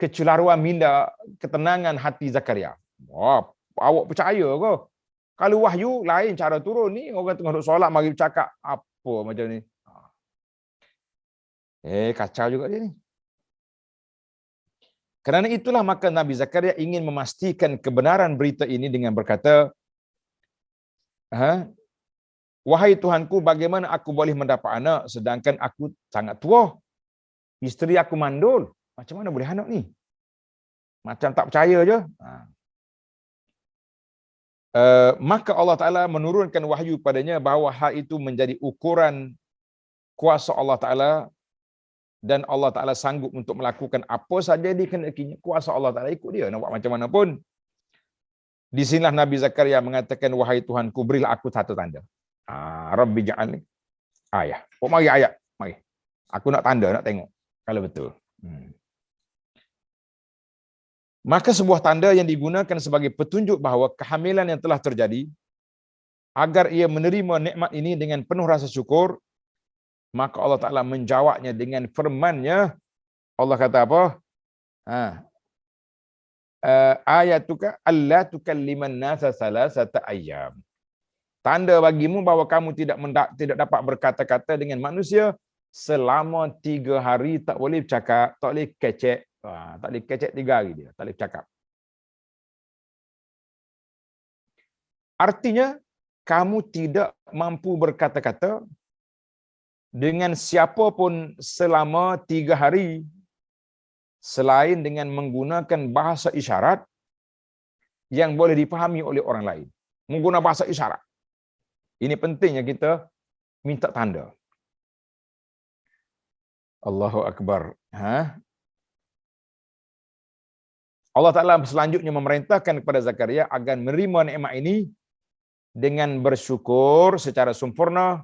kecelaruan minda ketenangan hati Zakaria. Awak percaya ke? Kalau wahyu lain cara turun ni, orang tengah duduk solat mari bercakap apa macam ni. Kacau juga dia ni. Kerana itulah maka Nabi Zakaria ingin memastikan kebenaran berita ini dengan berkata, wahai Tuhanku, bagaimana aku boleh mendapat anak sedangkan aku sangat tua? Isteri aku mandul. Macam mana boleh anak ni? Macam tak percaya je. Maka Allah Ta'ala menurunkan wahyu padanya bahawa hal itu menjadi ukuran kuasa Allah Ta'ala dan Allah Ta'ala sanggup untuk melakukan apa saja dikehendakinya. Kuasa Allah Ta'ala ikut dia. Nak buat macam mana pun. Di sinilah Nabi Zakaria mengatakan, wahai Tuhanku, berilah aku satu tanda. Rabbi ja'alni ayah. Mari ayat. Mari. Aku nak tanda, nak tengok. Kalau betul. Maka sebuah tanda yang digunakan sebagai petunjuk bahawa kehamilan yang telah terjadi, agar ia menerima nikmat ini dengan penuh rasa syukur, maka Allah Ta'ala menjawabnya dengan firman-Nya. Allah kata apa? Ayatuka alla tukalliman nasa salasata ayyam. Tanda bagimu bahawa kamu tidak dapat berkata-kata dengan manusia selama 3 hari, tak boleh bercakap, tak boleh kecek. Tak boleh kecek 3 hari dia, tak boleh bercakap. Artinya, kamu tidak mampu berkata-kata dengan siapa pun selama 3 hari selain dengan menggunakan bahasa isyarat yang boleh dipahami oleh orang lain. Menggunakan bahasa isyarat. Ini pentingnya kita minta tanda. Allahu Akbar. Allah Ta'ala selanjutnya memerintahkan kepada Zakaria agar menerima nikmat ini dengan bersyukur secara sempurna,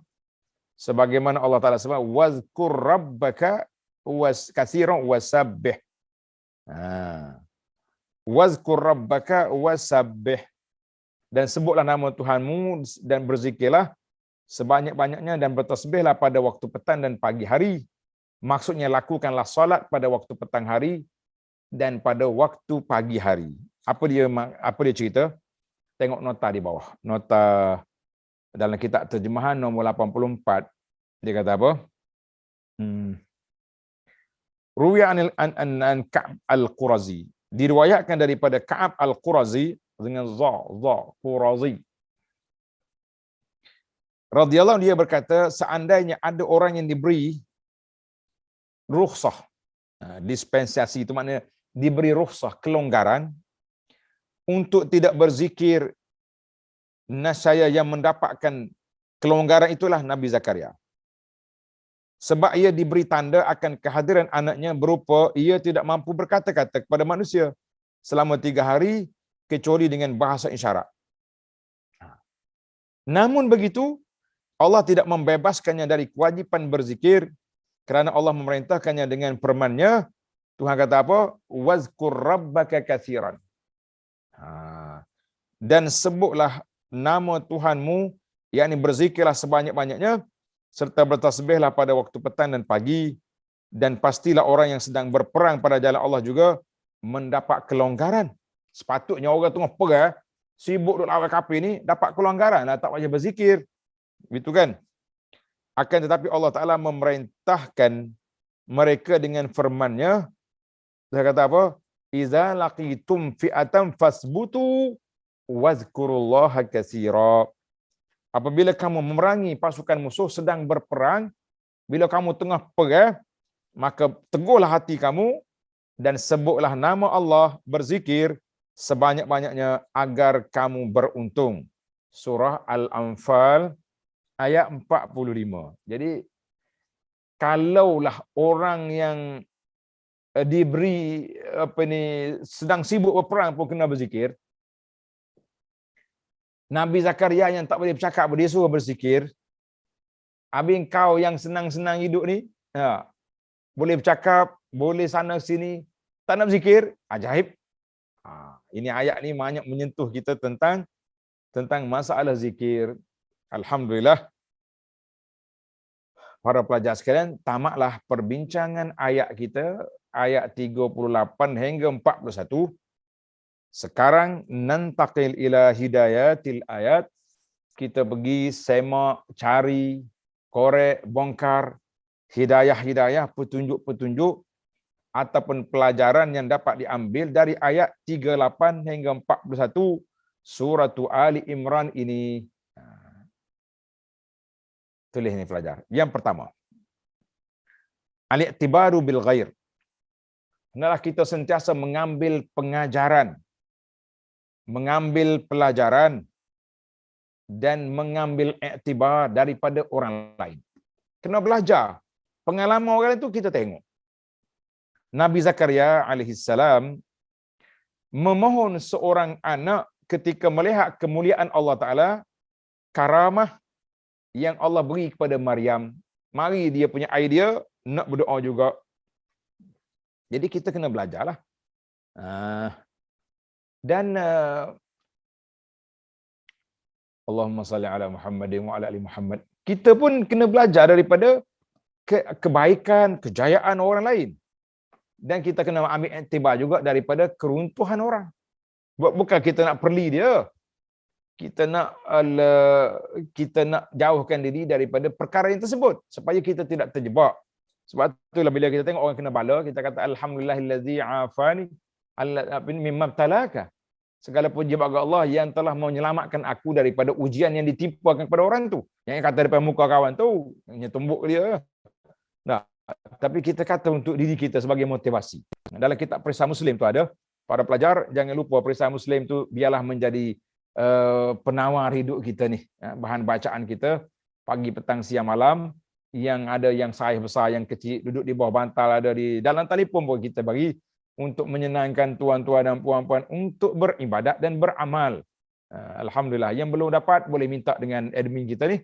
sebagaimana Allah Ta'ala sebut, wazkur rabbaka katsiran wasabbih. Wazkur rabbaka wasabbih. Dan sebutlah nama Tuhanmu dan berzikirlah sebanyak-banyaknya dan bertasbihlah pada waktu petang dan pagi hari. Maksudnya lakukanlah solat pada waktu petang hari dan pada waktu pagi hari. Apa dia cerita? Tengok nota di bawah. Nota dalam kitab terjemahan nombor 84. Dia kata apa? Ruwiya an Ka'ab al-Qurazi. Diriwayatkan daripada Ka'ab al-Qurazi dengan Qurazi. Radhiyallahu, dia berkata, seandainya ada orang yang diberi rukhsah, dispensasi, itu maknanya diberi rukhsah, kelonggaran untuk tidak berzikir, nascaya yang mendapatkan kelonggaran itulah Nabi Zakaria. Sebab ia diberi tanda akan kehadiran anaknya berupa ia tidak mampu berkata-kata kepada manusia selama 3 hari kecuali dengan bahasa isyarat. Namun begitu, Allah tidak membebaskannya dari kewajipan berzikir kerana Allah memerintahkannya dengan firman-Nya. Tuhan kata apa? Wazkur rabbaka katsiran. Dan sebutlah nama Tuhanmu, yakni berzikirlah sebanyak-banyaknya serta bertasbihlah pada waktu petang dan pagi, dan pastilah orang yang sedang berperang pada jalan Allah juga mendapat kelonggaran. Sepatutnya orang tengah perang, sibuk duk lawan kafir ni, dapat kelonggaran lah, tak payah berzikir. Begitu kan? Akan tetapi Allah Ta'ala memerintahkan mereka dengan firman-Nya. Dia kata apa? Iza laqitum fi'atan fasbutu wazkurullaha katsira. Apabila kamu memerangi pasukan musuh sedang berperang, bila kamu tengah perang, maka teguhlah hati kamu dan sebutlah nama Allah, berzikir sebanyak-banyaknya agar kamu beruntung. Surah Al-Anfal ayat 45. Jadi kalaulah orang yang diberi sedang sibuk berperang pun kena berzikir, Nabi Zakaria yang tak boleh bercakap, dia suruh berzikir. Habis kau yang senang-senang hidup ni, boleh bercakap, boleh sana sini, tak nak berzikir, ajaib. Ini ayat ni banyak menyentuh kita tentang masalah zikir. Alhamdulillah. Para pelajar sekalian, tamatlah perbincangan ayat kita, ayat 38 hingga 41. Sekarang nantaqil ila hidayatil ayat. Kita pergi semak, cari, korek, bongkar hidayah-hidayah, petunjuk-petunjuk ataupun pelajaran yang dapat diambil dari ayat 38 hingga 41 surah Ali Imran ini. Tulis ini pelajar. Yang pertama, al-i'tibaru bil ghair. Hendaklah kita sentiasa mengambil pengajaran, mengambil pelajaran dan mengambil i'tibar daripada orang lain. Kena belajar. Pengalaman orang itu kita tengok. Nabi Zakaria alaihissalam memohon seorang anak ketika melihat kemuliaan Allah Ta'ala, karamah yang Allah beri kepada Maryam. Mari dia punya idea, nak berdoa juga. Jadi kita kena belajarlah. Dan Allahumma salli ala Muhammadin wa ala ali Muhammad. Kita pun kena belajar daripada kebaikan, kejayaan orang lain. Dan kita kena ambil iktibar juga daripada keruntuhan orang. Bukan kita nak perli dia. Kita nak jauhkan diri daripada perkara yang tersebut supaya kita tidak terjebak. Sebab itulah bila kita tengok orang kena bala, kita kata alhamdulillahillazi afani mimma talaka. Segala puji bagi Allah yang telah menyelamatkan aku daripada ujian yang ditimpakan kepada orang tu. Yang kata daripada muka kawan tu, yang tumbuk dia. Nah, tapi kita kata untuk diri kita sebagai motivasi. Dalam kitab Perisai Muslim tu ada, para pelajar jangan lupa Perisai Muslim tu biarlah menjadi penawar hidup kita ni, bahan bacaan kita pagi, petang, siang, malam. Yang ada yang saiz besar, yang kecil, duduk di bawah bantal, ada di dalam telefon pun kita bagi untuk menyenangkan tuan-tuan dan puan-puan untuk beribadat dan beramal. Alhamdulillah. Yang belum dapat boleh minta dengan admin kita ni.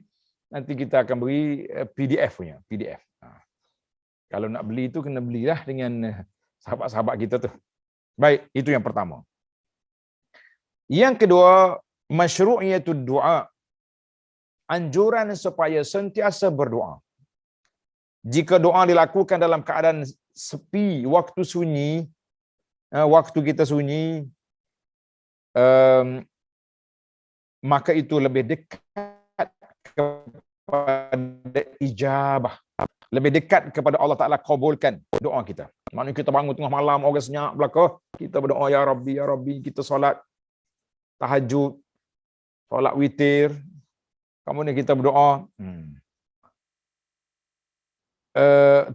Nanti kita akan beri PDF punya, PDF. Kalau nak beli tu kena belilah dengan sahabat-sahabat kita tu. Baik, itu yang pertama. Yang kedua, masyru'iyatud du'a. Anjuran supaya sentiasa berdoa. Jika doa dilakukan dalam keadaan sepi, waktu sunyi, waktu kita sunyi, maka itu lebih dekat kepada ijabah. Lebih dekat kepada Allah Ta'ala kabulkan doa kita. Maknanya kita bangun tengah malam, orang senyap belakang, kita berdoa, Ya Rabbi, kita solat tahajud, solat witir, kemudian kita berdoa.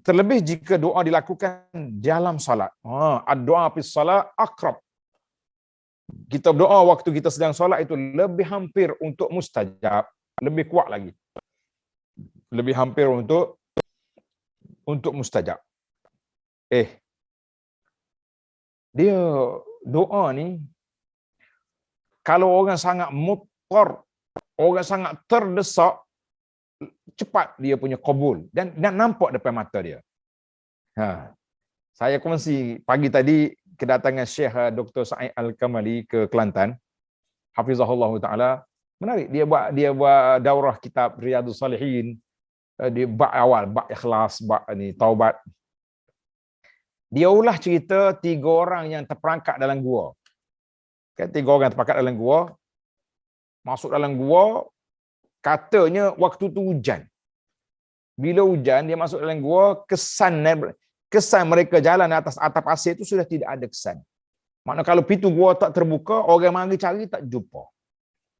Terlebih jika doa dilakukan dalam salat. Ad-doa fi salat akrab. Kita berdoa waktu kita sedang solat itu lebih hampir untuk mustajab, lebih kuat lagi. Lebih hampir untuk mustajab. Dia doa ni kalau orang sangat muttar, orang sangat terdesak, cepat dia punya kabul dan nampak depan mata dia. Saya kongsi pagi tadi kedatangan Syekh Dr. Sa'id Al-Kamali ke Kelantan. Hafizahullah Ta'ala. Menarik. Dia buat daurah kitab Riyadhus Salihin. Dia bab awal, bab ikhlas, bab ni taubat. Dia ulah cerita 3 orang yang terperangkap dalam gua. Kan 3 orang terperangkap dalam gua. Masuk dalam gua, katanya waktu tu hujan. Bila hujan, dia masuk dalam gua, kesan mereka jalan atas atap pasir itu sudah tidak ada kesan. Maknanya kalau pintu gua tak terbuka, orang mari cari tak jumpa.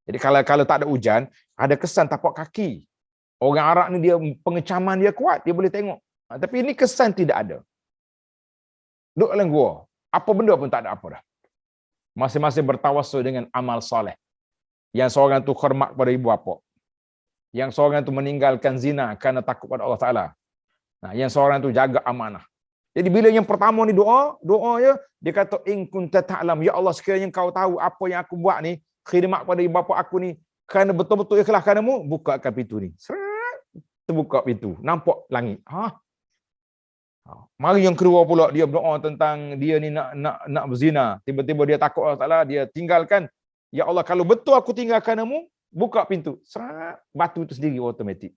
Jadi kalau tak ada hujan, ada kesan tapak kaki. Orang Arab ni dia pengecaman dia kuat, dia boleh tengok. Tapi ini kesan tidak ada. Duduk dalam gua, apa benda pun tak ada apa dah. Masing-masing bertawassul dengan amal soleh. Yang seorang tu hormat pada ibu bapa. Yang seorang tu meninggalkan zina kerana takut pada Allah Ta'ala. Yang seorang tu jaga amanah. Jadi bila yang pertama ni doa ya, dia kata in kunta ta'lam, ya Allah sekiranya kau tahu apa yang aku buat ni, khidmat pada ibu bapa aku ni, kerana betul-betul ikhlas kerana-Mu, bukakan pintu ni. Terbuka pintu, nampak langit. Mari yang kedua pula dia berdoa tentang dia ni nak berzina. Tiba-tiba dia takut Allah Ta'ala, dia tinggalkan. Ya Allah, kalau betul aku tinggal kerana-Mu, buka pintu. Batu itu sendiri automatik.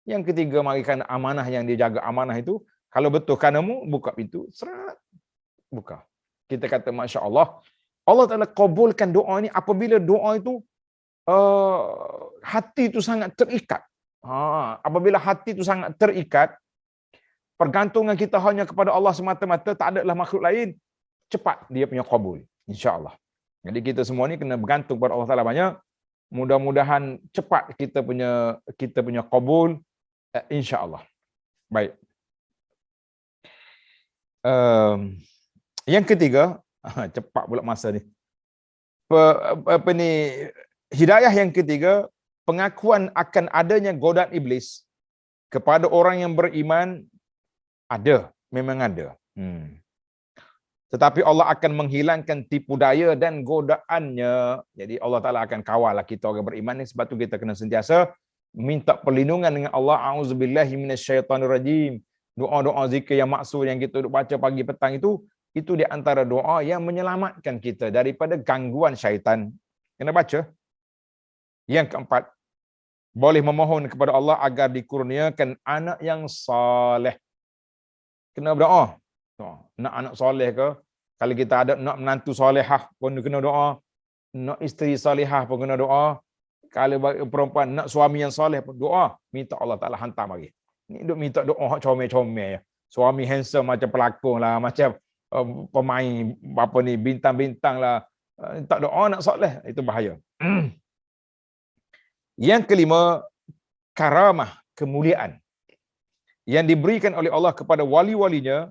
Yang ketiga, mari kerana amanah yang dia jaga amanah itu, kalau betul kerana-Mu, buka pintu. Buka. Kita kata Masya Allah. Allah Ta'ala kabulkan doa ni apabila doa itu hati itu sangat terikat. Apabila hati itu sangat terikat, pergantungan kita hanya kepada Allah semata-mata, tak adalah makhluk lain, cepat dia punya qabul, insya-Allah. Jadi kita semua ni kena bergantung kepada Allah Taala banyak. Mudah-mudahan cepat kita punya qabul, insya-Allah. Baik. Yang ketiga, cepat pula masa ni. Hidayah yang ketiga, pengakuan akan adanya godaan iblis kepada orang yang beriman ada, memang ada. Tetapi Allah akan menghilangkan tipu daya dan godaannya. Jadi Allah Ta'ala akan kawal kita orang beriman ni. Sebab tu kita kena sentiasa minta perlindungan dengan Allah. A'udzubillahi minasyaitanirrajim. Doa-doa zikir yang maksud yang kita baca pagi petang itu di antara doa yang menyelamatkan kita daripada gangguan syaitan. Kena baca. Yang keempat, boleh memohon kepada Allah agar dikurniakan anak yang soleh. Kena berdoa. Nak anak soleh ke? Kalau kita ada nak menantu solehah pun kena doa. Nak isteri solehah pun kena doa. Kalau perempuan nak suami yang soleh pun doa. Minta Allah Ta'ala hantar bagi. Ni duk minta doa comel-comel. Suami handsome macam pelakon lah. Macam pemain apa ni, bintang-bintang lah. Tak doa nak soleh. Itu bahaya. Yang kelima, karamah, kemuliaan yang diberikan oleh Allah kepada wali-walinya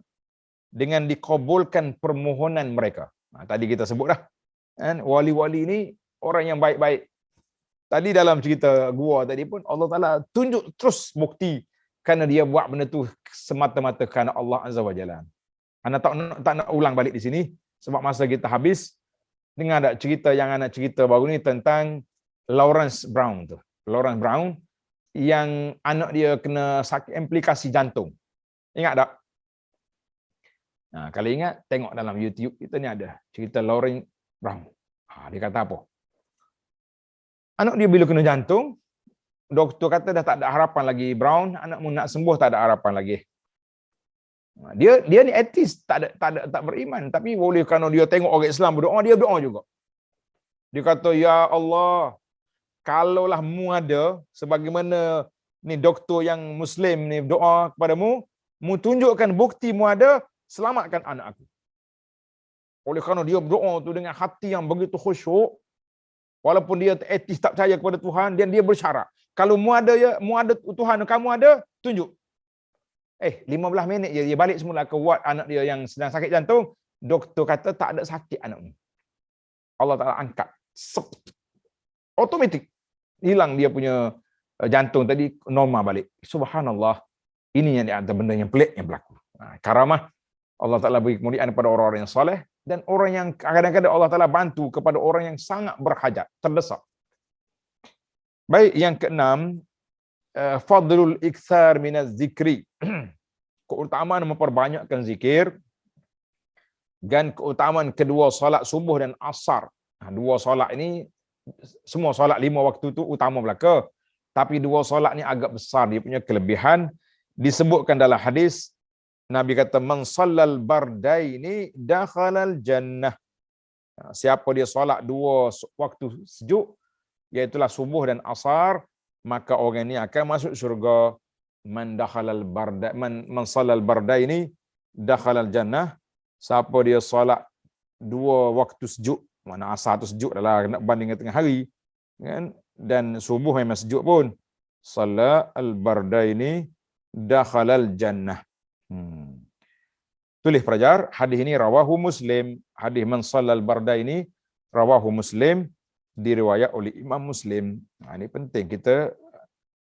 dengan dikabulkan permohonan mereka. Tadi kita sebut dah. Wali-wali ni orang yang baik-baik. Tadi dalam cerita gua tadi pun Allah Ta'ala tunjuk terus bukti kerana dia buat benda tu semata-mata kerana Allah Azza wa Jalla. Anda tak nak ulang balik di sini sebab masa kita habis. Dengar tak cerita yang anak cerita baru ni tentang Lawrence Brown tu. Lawrence Brown yang anak dia kena sakit implikasi jantung. Ingat tak? Kalau ingat, tengok dalam YouTube kita ni ada cerita Lawrence Brown. Dia kata apa? Anak dia bila kena jantung, doktor kata dah tak ada harapan lagi Brown, anakmu nak sembuh tak ada harapan lagi. Dia ni ateis, tak beriman, tapi boleh kerana dia tengok orang Islam berdoa, dia berdoa juga. Dia kata, ya Allah, kalaulah mu ada, sebagaimana ni doktor yang Muslim ni berdoa kepadamu, mu tunjukkan bukti mu ada, selamatkan anak aku. Oleh kerana dia berdoa tu dengan hati yang begitu khusyuk, walaupun dia etis tak percaya kepada Tuhan, dan dia bersyarat, kalau mu ada Tuhan, kamu ada, tunjuk. 15 minit je, dia balik semula ke ward anak dia yang sedang sakit jantung, doktor kata tak ada sakit anakmu. Allah Ta'ala angkat. Automatik. Hilang dia punya jantung tadi, normal balik. Subhanallah. Ini yang ada benda yang pelik yang berlaku. Karamah. Allah Ta'ala beri kemuliaan kepada orang-orang yang soleh, dan orang yang kadang-kadang Allah Ta'ala bantu kepada orang yang sangat berhajat, terdesak. Baik, yang keenam, fadlul ikthar minaz zikri. Keutamaan memperbanyakkan zikir, dan keutamaan kedua solat subuh dan asar. Dua solat ini, semua solat 5 waktu tu utama belaka, tapi dua solat ni agak besar dia punya kelebihan. Disebutkan dalam hadis, Nabi kata, man sallal bardaini dakhalal jannah. Siapa dia solat dua waktu sejuk, iaitulah subuh dan asar, maka orang ini akan masuk syurga. Man sallal bardaini dakhalal jannah. Siapa dia solat dua waktu sejuk, mana asar tu sejuk adalah nak banding dengan tengah hari, kan? Dan subuh memang sejuk pun. Sallal bardaini dakhalal jannah. Tulis pelajar, hadis ini rawahu Muslim. Hadis man sallal bardaini rawahu Muslim, diriwayat oleh Imam Muslim. Ini penting kita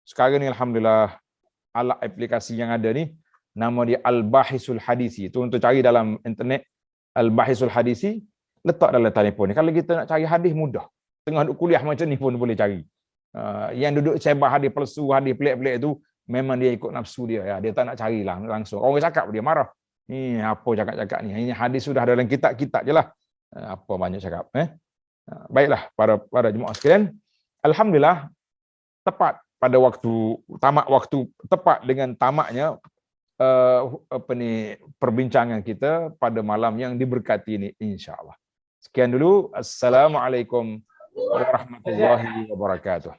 sekarang ni, alhamdulillah, alat aplikasi yang ada ni nama dia Al-Bahisul Hadisi. Tu untuk cari dalam internet, Al-Bahisul Hadisi, letak dalam telefon ni. Kalau kita nak cari hadis mudah. Tengah duduk kuliah macam ni pun boleh cari. Yang duduk cebar hadis palsu, hadis pelik-pelik tu, memang dia ikut nafsu dia. Ya. Dia tak nak cari langsung. Orang cakap dia marah. Ni apa cakap-cakap ni? Ini hadis sudah dalam kitab-kitab je lah. Apa banyak cakap. Baiklah para jemaah sekalian. Alhamdulillah, tepat pada waktu tepat dengan tamaknya perbincangan kita pada malam yang diberkati ini, insya-Allah. Sekian dulu. Assalamualaikum warahmatullahi wabarakatuh.